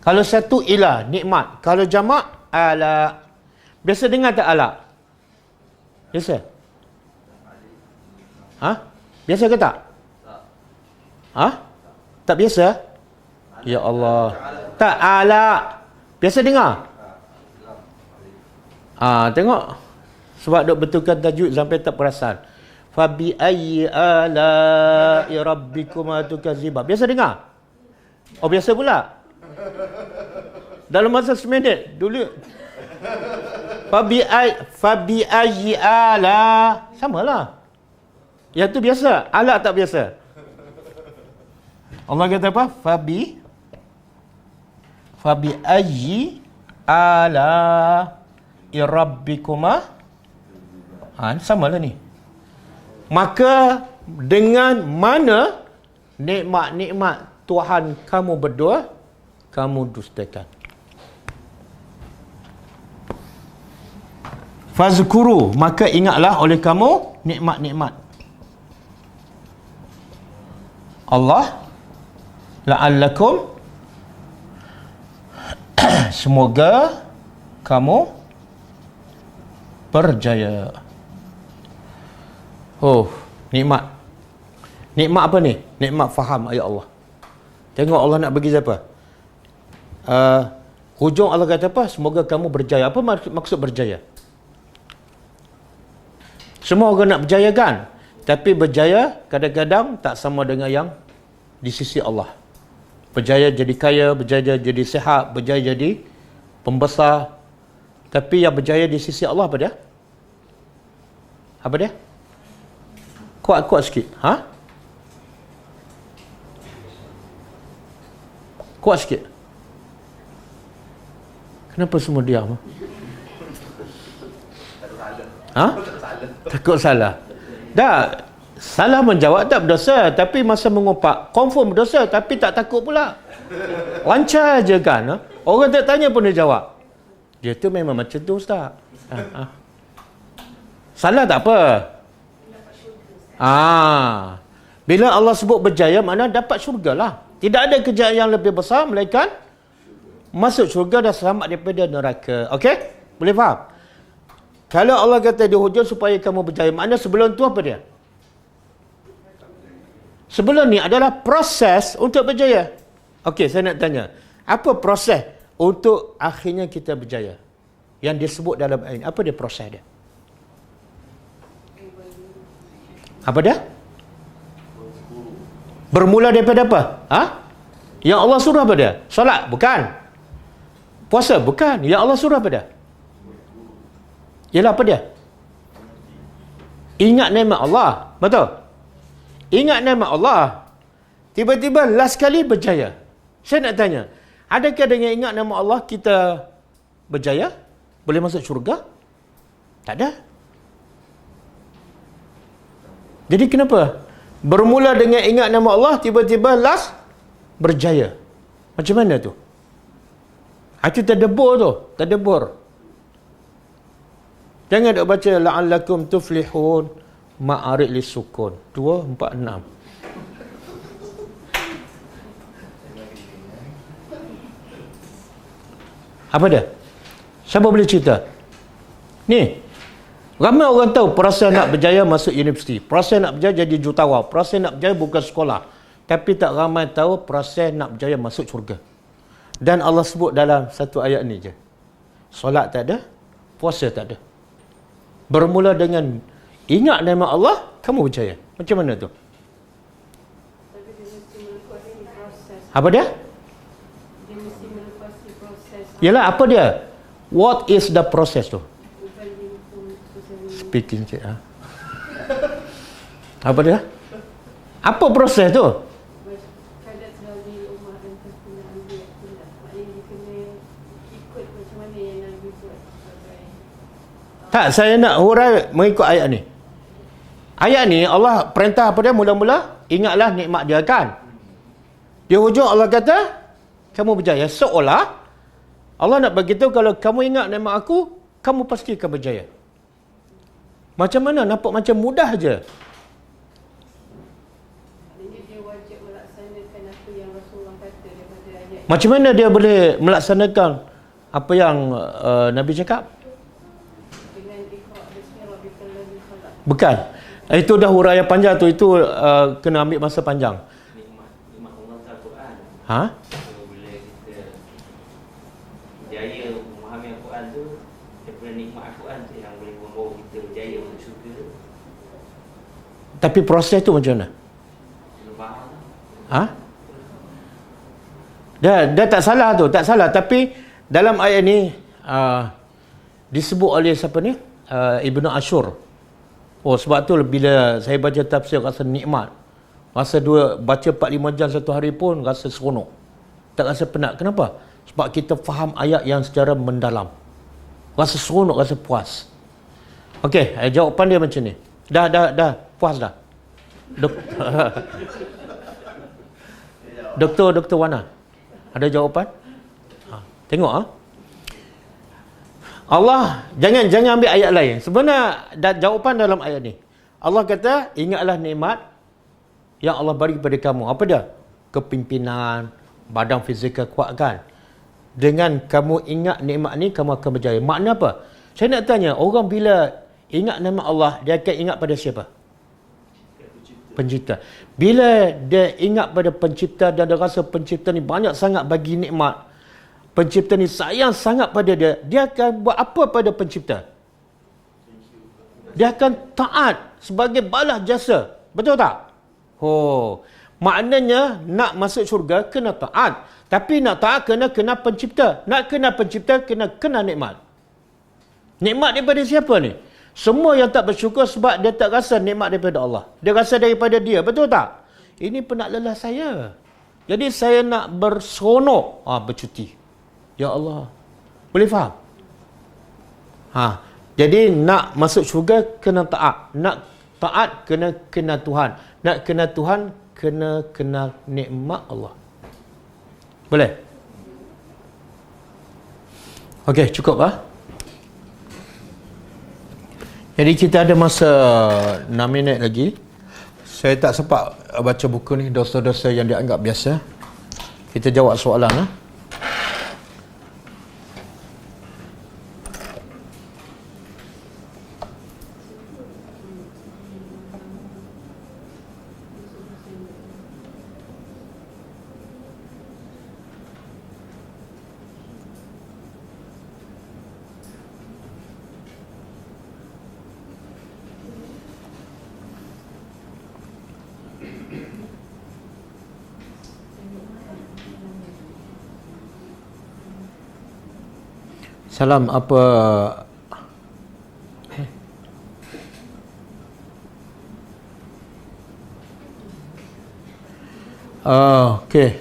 Kalau satu ila, nikmat. Kalau jamak ala. Biasa dengar tak ala? Biasa? Ha? Biasa ke tak? Ha? Tak biasa? Ya Allah. Tak ala. Biasa dengar? Tengok. Sebab duk betulkan tajwid sampai tak perasan. Fabi ayyi ala'i rabbikuma tukazzibah. Biasa dengar? Oh, biasa pula. Dalam masa seminit dulu. Fabi ayyi ala. Samalah. Yang tu biasa, ala tak biasa. Allah kata apa? Fabi ayyi ala rabbikuma. Samalah ni. Maka dengan mana nikmat-nikmat Tuhan kamu berdua kamu dustakan. Fazkuru, maka ingatlah oleh kamu nikmat-nikmat Allah, la'allakum, semoga kamu berjaya. Oh, nikmat. Nikmat apa ni? Nikmat faham ayat Allah. Tengok Allah nak bagi siapa? Hujung Allah kata apa? Semoga kamu berjaya. Apa maksud berjaya? Semua orang nak berjaya kan? Tapi berjaya kadang-kadang tak sama dengan yang di sisi Allah. Berjaya jadi kaya, berjaya jadi sihat, berjaya jadi pembesar. Tapi yang berjaya di sisi Allah apa dia? Apa dia? Kuat-kuat sikit. Ha? Kuat sikit. Kenapa semua diam? Ha? Takut salah. Dah, salah menjawab tak berdosa, tapi masa mengumpat confirm berdosa, tapi tak takut pula. Lancar je kan? Ha? Orang tak tanya pun dia jawab. Dia tu memang macam tu, Ustaz. Salah tak apa. Bila Allah sebut berjaya, makna dapat syurga lah. Tidak ada kejayaan yang lebih besar melainkan masuk syurga dan selamat daripada neraka. Okey? Boleh faham? Kalau Allah kata di hujung supaya kamu berjaya, makna sebelum tu apa dia? Sebelum ni adalah proses untuk berjaya. Okey, saya nak tanya. Apa proses untuk akhirnya kita berjaya? Yang disebut dalam ayat ini. Apa dia proses dia? Apa dia? Bermula daripada apa? Yang Allah suruh apa dia? Solat? Bukan. Puasa? Bukan. Yang Allah suruh apa dia? Ialah apa dia? ingat nikmat Allah. Betul? Ingat nikmat Allah. Tiba-tiba last kali berjaya. Saya nak tanya, adakah dengan ingat nama Allah kita berjaya? Boleh masuk syurga? Tak ada. Jadi kenapa? Bermula dengan ingat nama Allah, tiba-tiba last berjaya. Macam mana tu? Itu tadabbur tu. Tadabbur. Jangan duk baca la'allakum tuflihun ma'arid lisukun. 2, 4, 6. Apa dia? Siapa boleh cerita? Ni. Ramai orang tahu perasaan nak berjaya masuk universiti. Perasaan nak berjaya jadi jutawan. Perasaan nak berjaya buka sekolah. Tapi tak ramai tahu perasaan nak berjaya masuk syurga. Dan Allah sebut dalam satu ayat ni je. Solat tak ada, puasa tak ada. Bermula dengan ingat nama Allah, kamu berjaya. Macam mana tu? Tapi dia mesti melepasi proses. Apa dia? Dia mesti melepasi proses. Yalah, apa dia? What is the process tu? Bukan Speaking cik. Apa dia? Apa proses tu? kadang Nabi Umar dan kena ambil tindak. Maknanya dia kena ikut macam mana yang Nabi buat sebagai Tak, saya nak hurai mengikut ayat ni. Ayat ni Allah perintah apa dia mula-mula? Ingatlah nikmat dia kan. Di hujung Allah kata, kamu berjaya. Seolah Allah nak beritahu kalau kamu ingat nikmat aku, kamu pasti akan berjaya. Macam mana? Nampak macam mudah je. maknanya dia wajib melaksanakan apa yang Rasulullah kata daripada ayat. Macam mana dia boleh melaksanakan apa yang Nabi cakap? Dengan ikhra' bismi rabbikal ladzi khalaq. Bukan. Itu dah huraian panjang tu. Itu kena ambil masa panjang. Nikmat Allah Al-Quran. Ha? So, bila kita berjaya memahami Al-Quran tu, daripada nikmat Al-Quran tu yang boleh membawa kita berjaya untuk syurga. Tapi proses tu macam mana? Kena faham. Ha? Dia tak salah tu, tak salah. Tapi dalam ayat ni disebut oleh siapa ni? Ibnu Ashur. Oh, sebab tu bila saya baca tafsir rasa nikmat. Rasa baca 4-5 jam satu hari pun rasa seronok. Tak rasa penat. Kenapa? Sebab kita faham ayat yang secara mendalam. Rasa seronok, rasa puas. Okey, jawapan dia macam ni. Dah puas dah. Doktor Wana. Ada jawapan? Tengok Allah jangan ambil ayat lain. Sebenarnya jawapan dalam ayat ni. Allah kata, ingatlah nikmat yang Allah bagi kepada kamu. Apa dia? Kepimpinan, badan fizikal kuat kan? Dengan kamu ingat nikmat ni, kamu akan berjaya. Makna apa? Saya nak tanya, orang bila ingat nama Allah, dia akan ingat pada siapa? Pencipta. Bila dia ingat pada pencipta dan dia rasa pencipta ni banyak sangat bagi nikmat, pencipta ni sayang sangat pada dia, dia akan buat apa pada pencipta? Dia akan taat sebagai balas jasa. Betul tak? Maknanya nak masuk syurga kena taat. Tapi nak taat kena pencipta. Nak kena pencipta kena nikmat. Nikmat daripada siapa ni? Semua yang tak bersyukur sebab dia tak rasa nikmat daripada Allah. Dia rasa daripada dia. Betul tak? Ini penat lelah saya. Jadi saya nak berseronok. Bercuti. Ya Allah. Boleh faham? Jadi nak masuk syurga kena taat. Nak taat kena Tuhan. Nak kena Tuhan kena nikmat Allah. Boleh? Okey, cukup Jadi kita ada masa 6 minit lagi. Saya tak sempat baca buku ni, dosa-dosa yang dianggap biasa. Kita jawab soalan Salam apa Okey.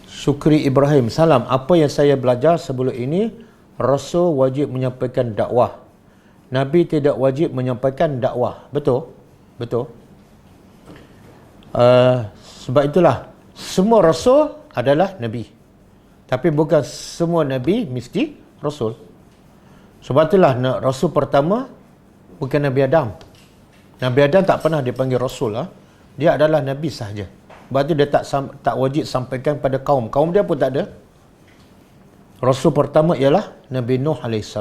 Syukri Ibrahim. Salam. Apa yang saya belajar sebelum ini, Rasul wajib menyampaikan dakwah. Nabi tidak wajib menyampaikan dakwah. Betul? Betul. Sebab itulah semua Rasul adalah Nabi. Tapi bukan semua Nabi mesti Rasul. Sebab itulah Rasul pertama bukan Nabi Adam. Nabi Adam tak pernah dipanggil Rasul. Dia adalah Nabi sahaja. Sebab itu dia tak wajib sampaikan pada kaum. Kaum dia pun tak ada. Rasul pertama ialah Nabi Nuh AS.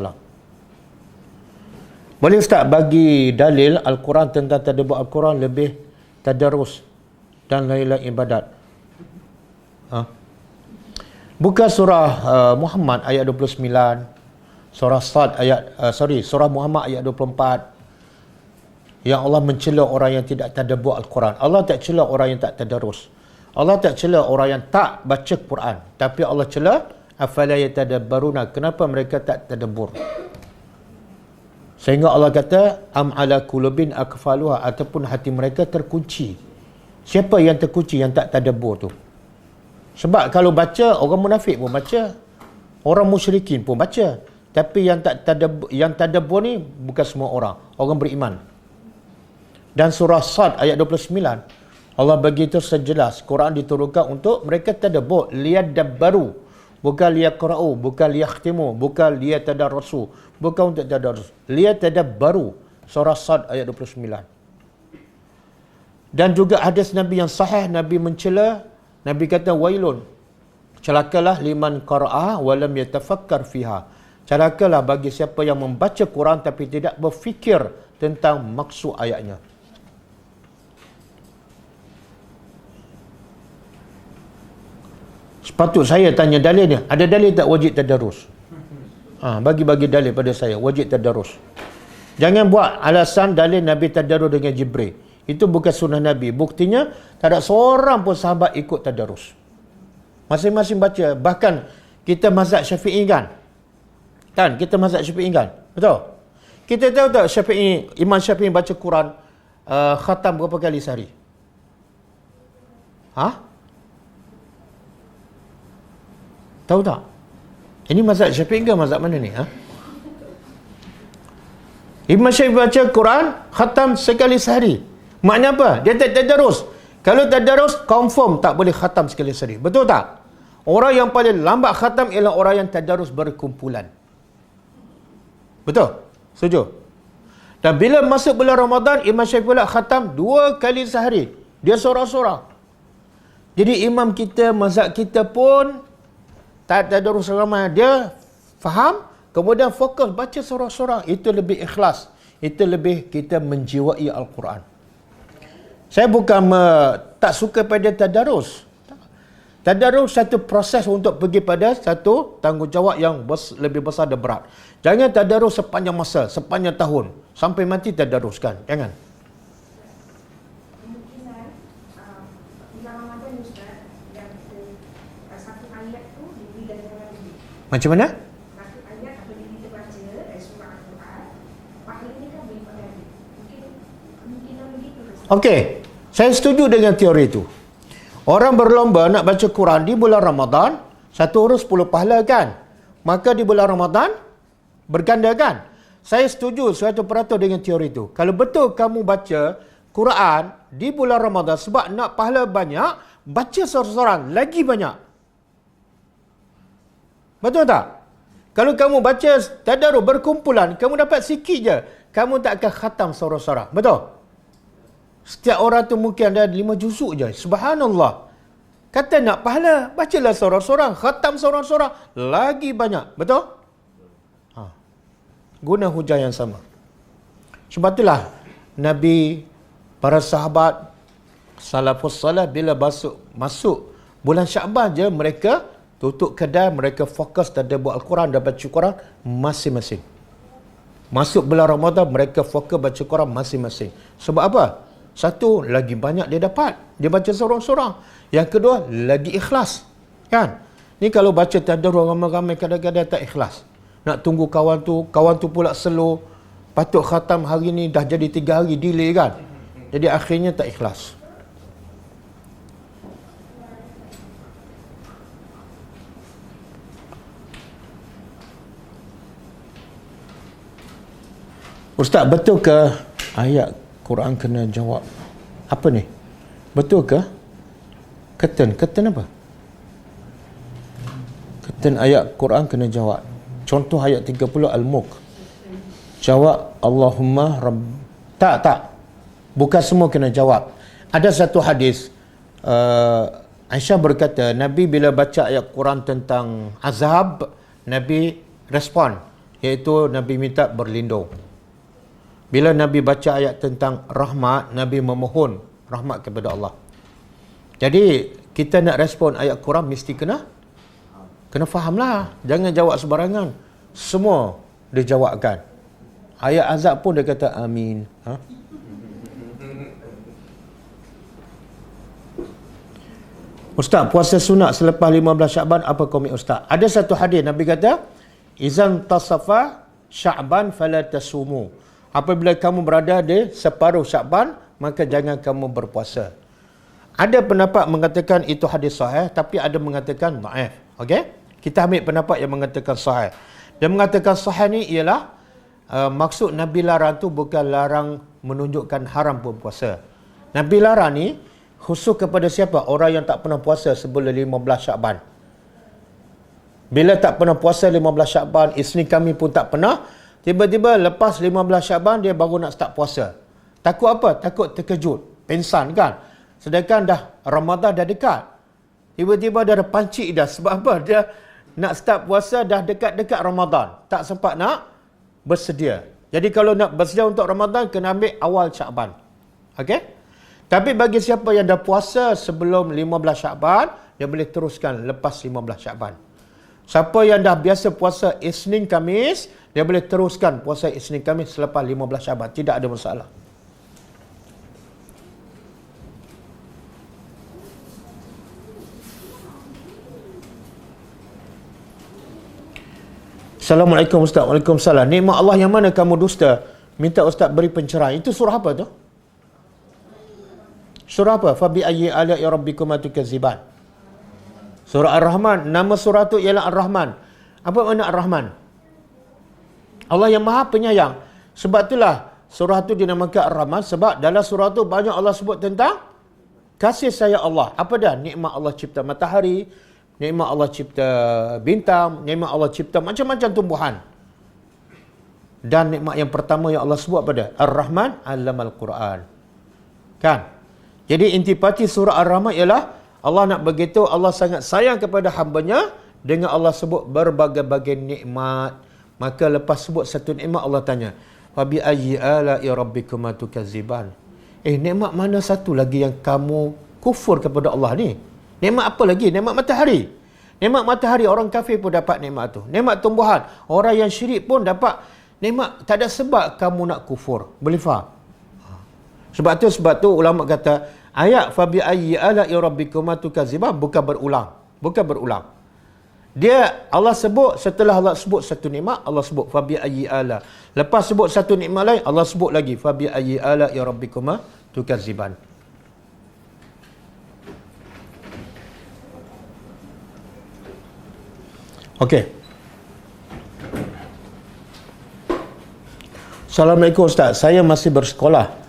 Boleh Ustaz bagi dalil Al-Quran tentang tadabbur Al-Quran lebih tadarus dan lain-lain ibadat? Buka surah Muhammad ayat 29, surah Sad surah Muhammad ayat 24, yang Allah mencela orang yang tidak tadabbur Al-Quran. Allah tak cela orang yang tak tadarus. Allah tak cela orang yang tak baca Quran. Tapi Allah cela afala yatadabbaruna, kenapa mereka tak tadabbur. Sehingga Allah kata am ala qulubin akfaluha, ataupun hati mereka terkunci. Siapa yang terkunci? Yang tak tadabbur tu. Sebab kalau baca, orang munafik pun baca, orang musyrikin pun baca. Tapi yang tadabbur ni bukan semua orang beriman. Dan surah Sad ayat 29, Allah bagi itu sejelas, Quran diturunkan untuk mereka tadabbur, liyadabbaru, bukan liyaqra'u, bukan liyakhtimu, bukan liyatadarrasu, bukan untuk tadarrus, liyatadabbaru. Surah Sad ayat 29. Dan juga hadis Nabi yang sahih, Nabi mencela, Nabi kata wailun, celakalah liman qara'a wa lam yatafakkar fiha. Celakalah bagi siapa yang membaca Quran tapi tidak berfikir tentang maksud ayatnya. Sepatut saya tanya dalil ni, ada dalil tak wajib tadarus? Bagi-bagi dalil pada saya, wajib tadarus. Jangan buat alasan dalil Nabi tadarus dengan Jibril. Itu bukan sunnah Nabi. Buktinya, tak ada seorang pun sahabat ikut tadarus. Masing-masing baca. Bahkan, kita mazhab Syafi'i kan? Kita mazhab Syafi'i kan? Betul? Kita tahu tak Imam Syafi'i baca Quran khatam berapa kali sehari? Tahu tak? Ini mazhab Syafi'i ke mazhab mana ni? Imam Syafi'i baca Quran khatam sekali sehari. Maknanya apa? Dia tak tadarus. Kalau tadarus, confirm tak boleh khatam sekali sehari. Betul tak? Orang yang paling lambat khatam ialah orang yang tadarus berkumpulan. Betul? Setuju? Dan bila masuk bulan Ramadan, Imam Syafi'i pula khatam 2 kali sehari. Dia sorang-sorang. Jadi imam kita, mazhab kita pun tak tadarus ramai. Dia faham, kemudian fokus baca sorang-sorang. Itu lebih ikhlas. Itu lebih kita menjiwai Al-Quran. Saya bukan tak suka pada tadarus. Tadarus satu proses untuk pergi pada satu tanggungjawab yang lebih besar dan berat. Jangan tadarus sepanjang masa, sepanjang tahun. Sampai mati tadaruskan. Jangan. Kemungkinan bulan Ramadan Ustaz, yang satu ayat tu diberi ganjaran lebih. Macam mana? Satu ayat apabila kita baca surah Al-Quran, pahalanya kan berlipat ganda. Kemungkinan begitu. Okey. Saya setuju dengan teori itu. Orang berlomba nak baca Quran di bulan Ramadan, satu huruf 10 pahala kan? Maka di bulan Ramadan, berganda kan? Saya setuju 100% dengan teori itu. Kalau betul kamu baca Quran di bulan Ramadan sebab nak pahala banyak, baca seorang-seorang lagi banyak. Betul tak? Kalau kamu baca tadarus berkumpulan, kamu dapat sikit je. Kamu tak akan khatam seorang-seorang. Betul? Setiap orang tu mungkin ada 5 juzuk je. Subhanallah. Kata nak pahala, bacalah seorang-seorang. Khatam seorang-seorang. Lagi banyak. Betul? Guna hujah yang sama. Sebab itulah Nabi, para sahabat, salafus salih bila masuk bulan Sya'ban je, mereka tutup kedai, mereka fokus tadabbur Al-Quran dan baca Quran masing-masing. Masuk bulan Ramadan, mereka fokus baca Quran masing-masing. Sebab apa? Satu, lagi banyak dia dapat. Dia baca seorang-seorang. Yang kedua, lagi ikhlas. Kan? Ni kalau baca tadarus ramai-ramai kadang-kadang tak ikhlas. Nak tunggu kawan tu pula slow. Patut khatam hari ni, dah jadi 3 hari delay kan? Jadi akhirnya tak ikhlas. Ustaz, betul ke ayat Quran kena jawab? Apa ni? Betul ke? Keten apa? Keten ayat Quran kena jawab. Contoh ayat 30 Al-Mulk. Jawab Allahumma Rabb. Tak. Bukan semua kena jawab. Ada satu hadis, Aisyah berkata, Nabi bila baca ayat Quran tentang azab, Nabi respon, iaitu Nabi minta berlindung. Bila Nabi baca ayat tentang rahmat, Nabi memohon rahmat kepada Allah. Jadi kita nak respon ayat Quran mesti kena fahamlah. Jangan jawab sembarangan. Semua dijawabkan. Ayat azab pun dia kata amin. Ustaz, puasa sunat selepas 15 Sya'ban, apa komen Ustaz? Ada satu hadis Nabi kata, izan tasafa Sya'ban fala tasumu. Apabila kamu berada di separuh Sya'ban, maka jangan kamu berpuasa. Ada pendapat mengatakan itu hadis sahih, tapi ada mengatakan dhaif. Okey? Kita ambil pendapat yang mengatakan sahih. Dia mengatakan sahih ni ialah maksud Nabi larang tu bukan larang menunjukkan haram berpuasa. Nabi larang ni khusus kepada siapa? Orang yang tak pernah puasa sebelum 15 Sya'ban. Bila tak pernah puasa 15 Sya'ban, Isnin kami pun tak pernah, tiba-tiba lepas 15 Sya'ban dia baru nak start puasa. Takut apa? Takut terkejut, pensan kan? Sedangkan dah Ramadan dah dekat. Tiba-tiba dia ada pancik dah. Sebab apa? Dia nak start puasa dah dekat-dekat Ramadan. Tak sempat nak bersedia. Jadi kalau nak bersedia untuk Ramadan, kena ambil awal Sya'ban. Okey? Tapi bagi siapa yang dah puasa sebelum 15 Sya'ban, dia boleh teruskan lepas 15 Sya'ban. Siapa yang dah biasa puasa Isnin Khamis, dia boleh teruskan puasa Isnin Khamis selepas 15 Sya'ban. Tidak ada masalah. Assalamualaikum Ustaz. Waalaikumsalam. Nikmat Allah yang mana kamu dusta? Minta Ustaz beri pencerahan. Itu surah apa tu? Surah apa? Fabi ayyi ala'i rabbikuma tukadziban. Surah Ar-Rahman. Nama surah tu ialah Ar-Rahman. Apa makna Ar-Rahman? Allah yang Maha Penyayang. Sebab itulah surah tu dinamakan Ar-Rahman, sebab dalam surah tu banyak Allah sebut tentang kasih sayang Allah. Apa dah? Nikmat Allah cipta matahari, nikmat Allah cipta bintang, nikmat Allah cipta macam-macam tumbuhan. Dan nikmat yang pertama yang Allah sebut pada Ar-Rahman, Allamal Quran. Kan? Jadi intipati surah Ar-Rahman ialah Allah nak beritahu Allah sangat sayang kepada hamba-Nya dengan Allah sebut berbagai-bagai nikmat. Maka lepas sebut satu nikmat Allah tanya, "Wa bi ayyi ala'i rabbikuma tukadziban?" Nikmat mana satu lagi yang kamu kufur kepada Allah ni? Nikmat apa lagi? Nikmat matahari. Nikmat matahari orang kafir pun dapat nikmat tu. Nikmat tumbuhan, orang yang syirik pun dapat nikmat. Tak ada sebab kamu nak kufur. Boleh faham? Sebab tu ulama kata ayat fa bi ayyi ala'i rabbikuma tukadziban bukan berulang. Dia Allah sebut, setelah Allah sebut satu nikmat, Allah sebut fa bi ayyi ala. Lepas sebut satu nikmat lain, Allah sebut lagi fa bi ayyi ala'i rabbikuma tukadziban. Okey. Assalamualaikum Ustaz. Saya masih bersekolah.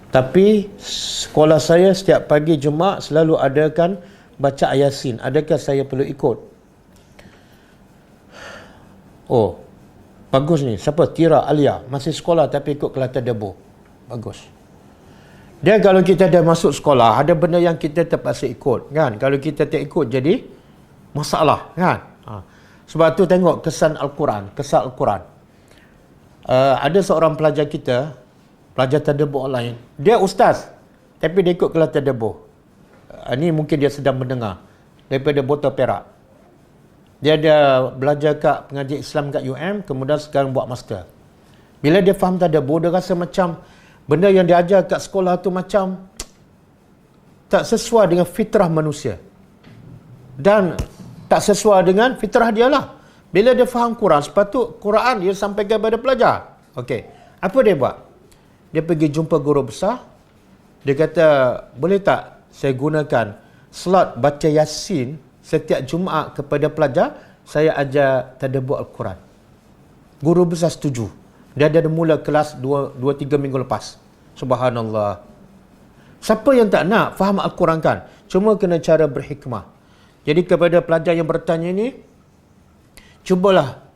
Tapi sekolah saya setiap pagi Jumaat selalu adakan baca Yasin. Adakah saya perlu ikut? Oh, bagus ni. Siapa? Tira Alia. Masih sekolah tapi ikut Kelate Debu. Bagus. Dia kalau kita dah masuk sekolah, ada benda yang kita terpaksa ikut. Kan? Kalau kita tak ikut jadi masalah. Kan? Sebab tu tengok kesan Al-Quran. Kesan Al-Quran. Ada seorang pelajar kita, pelajar tadabbur online. Dia ustaz, tapi dia ikut kelas tadabbur. Ini mungkin dia sedang mendengar daripada Botol Perak. Dia ada belajar kat pengajian Islam kat UM, kemudian sekarang buat master. Bila dia faham tadabbur, dia rasa macam benda yang dia ajar kat sekolah tu macam tak sesuai dengan fitrah manusia. Dan tak sesuai dengan fitrah dia lah. Bila dia faham Quran, sepatut Quran dia sampaikan kepada pelajar. Okey, apa dia buat? Dia pergi jumpa guru besar. Dia kata, boleh tak saya gunakan slot baca Yasin setiap Jumaat kepada pelajar? Saya ajar tadabbur Al-Quran. Guru besar setuju. Dia ada mula kelas 2-3 minggu lepas. Subhanallah. Siapa yang tak nak faham Al-Quran kan? Cuma kena cara berhikmah. Jadi kepada pelajar yang bertanya ini, cubalah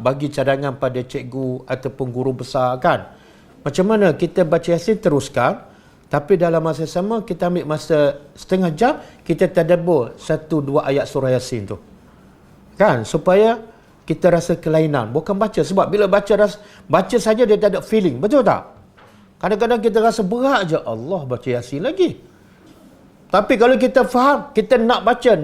bagi cadangan pada cikgu ataupun guru besar kan. Macam mana kita baca Yasin teruskan, tapi dalam masa sama kita ambil masa setengah jam, kita tadabbur 1-2 ayat surah Yasin tu. Kan? Supaya kita rasa kelainan. Bukan baca. Sebab bila baca saja dia tak ada feeling. Betul tak? Kadang-kadang kita rasa berat je. Allah baca Yasin lagi. Tapi kalau kita faham, kita nak baca.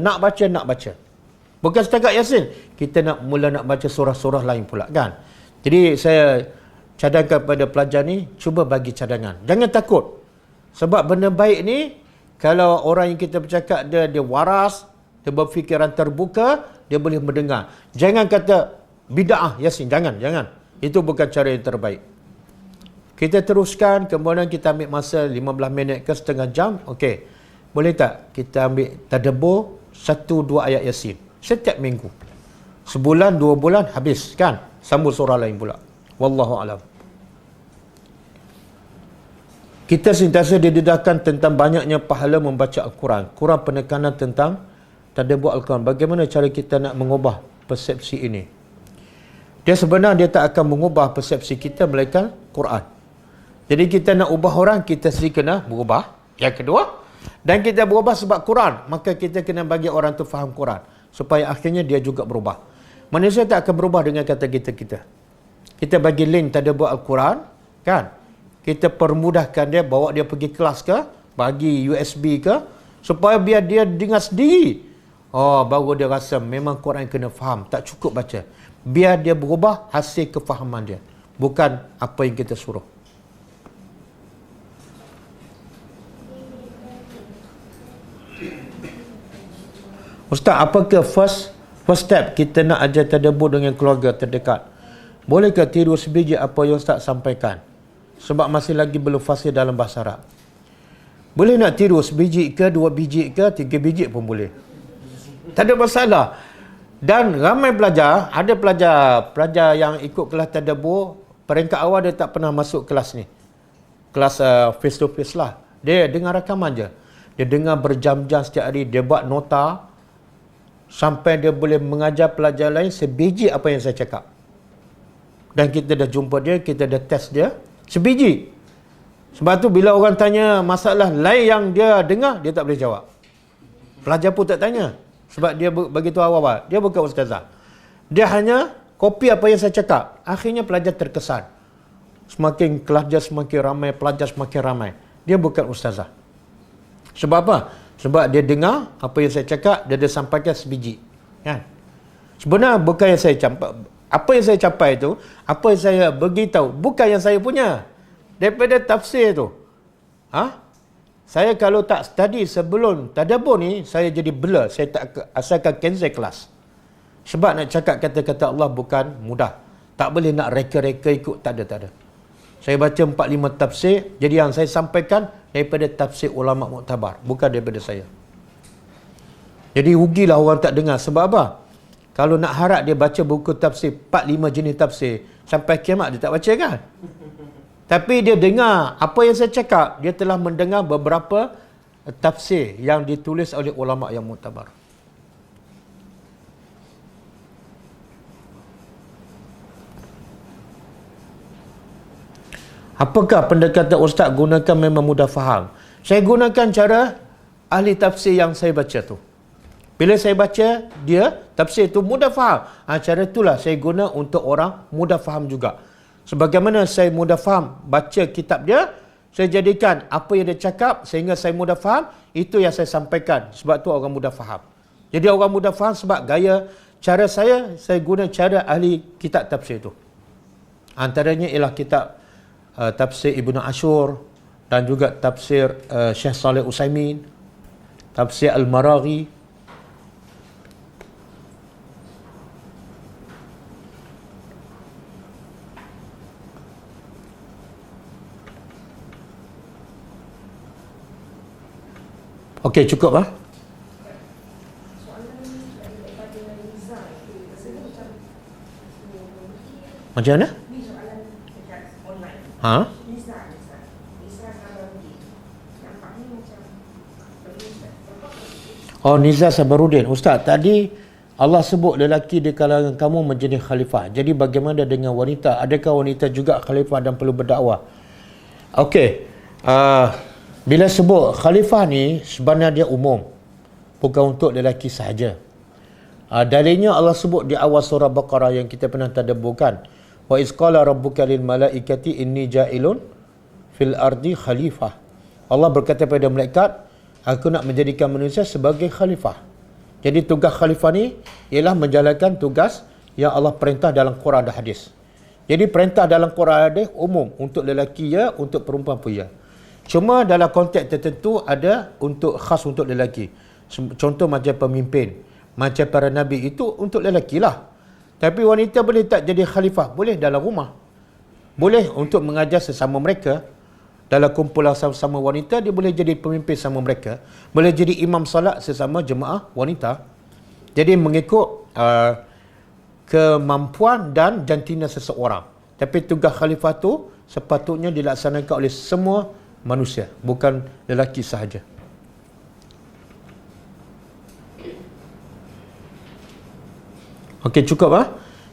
Bukan setakat Yasin. Kita nak baca surah-surah lain pula kan. Jadi saya cadangkan kepada pelajar ni, cuba bagi cadangan. Jangan takut. Sebab benda baik ni, kalau orang yang kita bercakap dia waras, dia berfikiran terbuka, dia boleh mendengar. Jangan kata bid'ah Yasin. Jangan. Itu bukan cara yang terbaik. Kita teruskan, kemudian kita ambil masa 15 minit ke setengah jam. Okey. Boleh tak kita ambil tadabbur 1-2 ayat Yasin setiap minggu? Sebulan, 2 bulan habis kan? Sambung surah lain pula. Wallahu alam. Kita sentiasa didedahkan tentang banyaknya pahala membaca Al-Quran. Kurang penekanan tentang tadabbur Al-Quran. Bagaimana cara kita nak mengubah persepsi ini? Dia sebenarnya tak akan mengubah persepsi kita melainkan Quran. Jadi kita nak ubah orang, kita sendiri kena berubah. Yang kedua, dan kita berubah sebab Quran, maka kita kena bagi orang tu faham Quran supaya akhirnya dia juga berubah. Manusia tak akan berubah dengan kata kita. Kita bagi link tadabbur Al-Quran kan? Kita permudahkan dia, bawa dia pergi kelas ke, bagi USB ke, supaya biar dia dengar sendiri. Oh, baru dia rasa memang Quran kena faham, tak cukup baca. Biar dia berubah hasil kefahaman dia, bukan apa yang kita suruh. Ustaz, apakah first step kita nak ajar tadabbur dengan keluarga terdekat? Bolehkah tiru sebiji apa yang Ustaz sampaikan? Sebab masih lagi belum fasih dalam bahasa Arab. Boleh nak tiru sebiji ke, 2 biji ke, 3 biji pun boleh. Tak ada masalah. Dan ramai pelajar, ada pelajar yang ikut kelas tadabbur, peringkat awal dia tak pernah masuk kelas ni. Kelas face to face lah. Dia dengar rakaman je. Dia dengar berjam-jam setiap hari, dia buat nota sampai dia boleh mengajar pelajar lain sebiji apa yang saya cakap. Dan kita dah jumpa dia, kita dah test dia sebiji. Sebab tu bila orang tanya masalah lain yang dia dengar, dia tak boleh jawab. Pelajar pun tak tanya. Sebab dia begitu awal-awal. Dia bukan ustazah. Dia hanya kopi apa yang saya cakap. Akhirnya pelajar terkesan. Semakin kelas semakin ramai, pelajar semakin ramai. Dia bukan ustazah. Sebab apa? Sebab dia dengar apa yang saya cakap, dia sampaikan sebiji. Kan? Sebenarnya bukan yang saya capai. Apa yang saya capai itu, apa yang saya beritahu, bukan yang saya punya. Daripada tafsir tu. Saya kalau tak study sebelum tadabbur ni, saya jadi blur. Saya tak asalkan cancel kelas. Sebab nak cakap kata-kata Allah bukan mudah. Tak boleh nak reka-reka ikut. Tak ada. Saya baca 4-5 tafsir. Jadi yang saya sampaikan daripada tafsir ulama muktabar, bukan daripada saya. Jadi rugilah orang tak dengar. Sebab apa? Kalau nak harap dia baca buku tafsir 4-5 jenis tafsir, sampai kiamat dia tak baca kan? Tapi dia dengar apa yang saya cakap. Dia telah mendengar beberapa tafsir yang ditulis oleh ulama yang muktabar. Apakah pendekatan Ustaz gunakan memang mudah faham? Saya gunakan cara ahli tafsir yang saya baca tu. Bila saya baca, dia tafsir tu mudah faham. Cara itulah saya guna untuk orang mudah faham juga. Sebagaimana saya mudah faham baca kitab dia, saya jadikan apa yang dia cakap sehingga saya mudah faham, itu yang saya sampaikan. Sebab tu orang mudah faham. Jadi orang mudah faham sebab gaya cara saya guna cara ahli kitab tafsir tu. Antaranya ialah kitab tafsir Ibnu Ashur dan juga tafsir Syekh Saleh Utsaimin, tafsir Al-Maraghi. Okey, cukup ah. Macam mana? Ha? Nisa Sabarudin. Nampaknya macam Oh, Nizar Sabarudin. Ustaz, tadi Allah sebut lelaki di kalangan kamu menjadi khalifah. Jadi bagaimana dengan wanita? Adakah wanita juga khalifah dan perlu berdakwah? Okey. Bila sebut khalifah ni sebenarnya dia umum. Bukan untuk lelaki sahaja. Dalilnya Allah sebut di awal surah Baqarah yang kita pernah tadabburkan. Wa iz qala rabbuka lil malaikati inni ja'ilun fil ardi khalifah. Allah berkata kepada malaikat, aku nak menjadikan manusia sebagai khalifah. Jadi tugas khalifah ni ialah menjalankan tugas yang Allah perintah dalam Quran dan hadis. Jadi perintah dalam Quran dan hadis umum, untuk lelaki ya, untuk perempuan pun ya. Cuma dalam konteks tertentu ada untuk khas untuk lelaki. Contoh macam pemimpin, macam para nabi, itu untuk lelaki lah. Tapi wanita boleh tak jadi khalifah? Boleh dalam rumah. Boleh untuk mengajar sesama mereka. Dalam kumpulan sama-sama wanita, dia boleh jadi pemimpin sama mereka. Boleh jadi imam salat sesama jemaah wanita. Jadi mengikut kemampuan dan jantina seseorang. Tapi tugas khalifah tu sepatutnya dilaksanakan oleh semua manusia, bukan lelaki sahaja. Okey, cukup ah.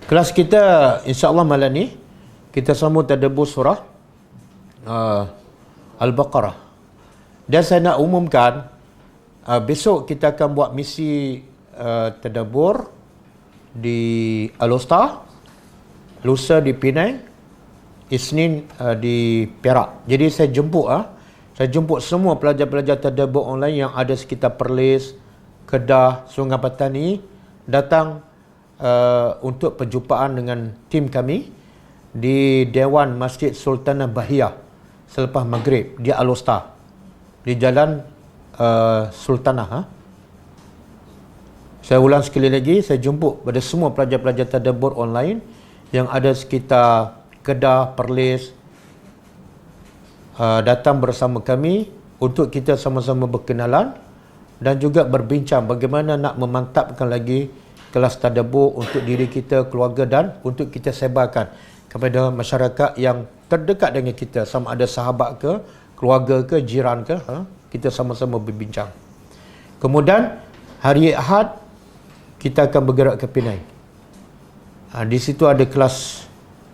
Kelas kita insya-Allah malam ni kita sambung tadabbur surah Al-Baqarah. Dan saya nak umumkan besok kita akan buat misi tadabbur di Al-Usta, lusa di Penang, Isnin di Perak. Jadi saya jemput semua pelajar-pelajar tadabbur online yang ada sekitar Perlis, Kedah, Sungai Petani datang untuk perjumpaan dengan tim kami di Dewan Masjid Sultanah Bahiyah selepas maghrib di Al-Usta di Jalan Sultanah. Saya ulang sekali lagi, saya jemput pada semua pelajar-pelajar tadabbur online yang ada sekitar Kedah, Perlis, datang bersama kami untuk kita sama-sama berkenalan dan juga berbincang bagaimana nak memantapkan lagi kelas tadabbur untuk diri kita, keluarga dan untuk kita sebarkan kepada masyarakat yang terdekat dengan kita, sama ada sahabat ke, keluarga ke, jiran ke, kita sama-sama berbincang. Kemudian hari Ahad kita akan bergerak ke Penang. Di situ ada kelas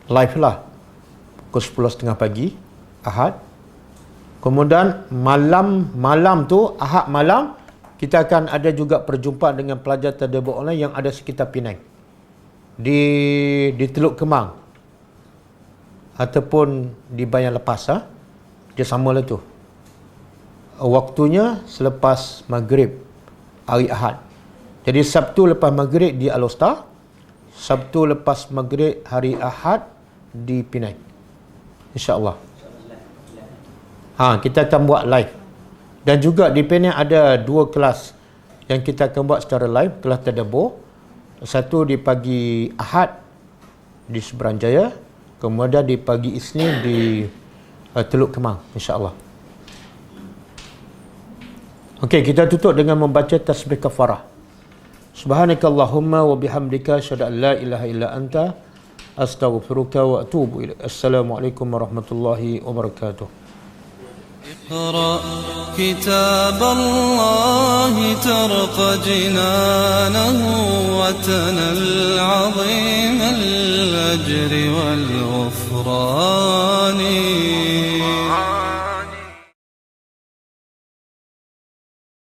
live lah pukul 10.30 pagi Ahad. Kemudian malam tu, Ahad malam, kita akan ada juga perjumpaan dengan pelajar tadabbur online yang ada sekitar Penang. Di Teluk Kemang ataupun di Bayan Lepas, dia samalah tu. Waktunya selepas maghrib hari Ahad. Jadi Sabtu lepas maghrib di Al-Usta, Sabtu lepas maghrib hari Ahad di Penang. InsyaAllah. Kita akan buat live. Dan juga di Penang ada 2 kelas yang kita akan buat secara live, kelas tadabbur. Satu di pagi Ahad di Seberang-Jaya, kemudian di pagi Isnin di Teluk Kemang, insya-Allah. Okey, kita tutup dengan membaca tasbih kafarah. Subhanakallahumma wa bihamdika asyhadu an la ilaha illa anta astaghfiruka wa atubu ilaik. Assalamualaikum warahmatullahi wabarakatuh. اقرأ كتاب الله ترق جنانه وتنل عظيم الأجر والغفران.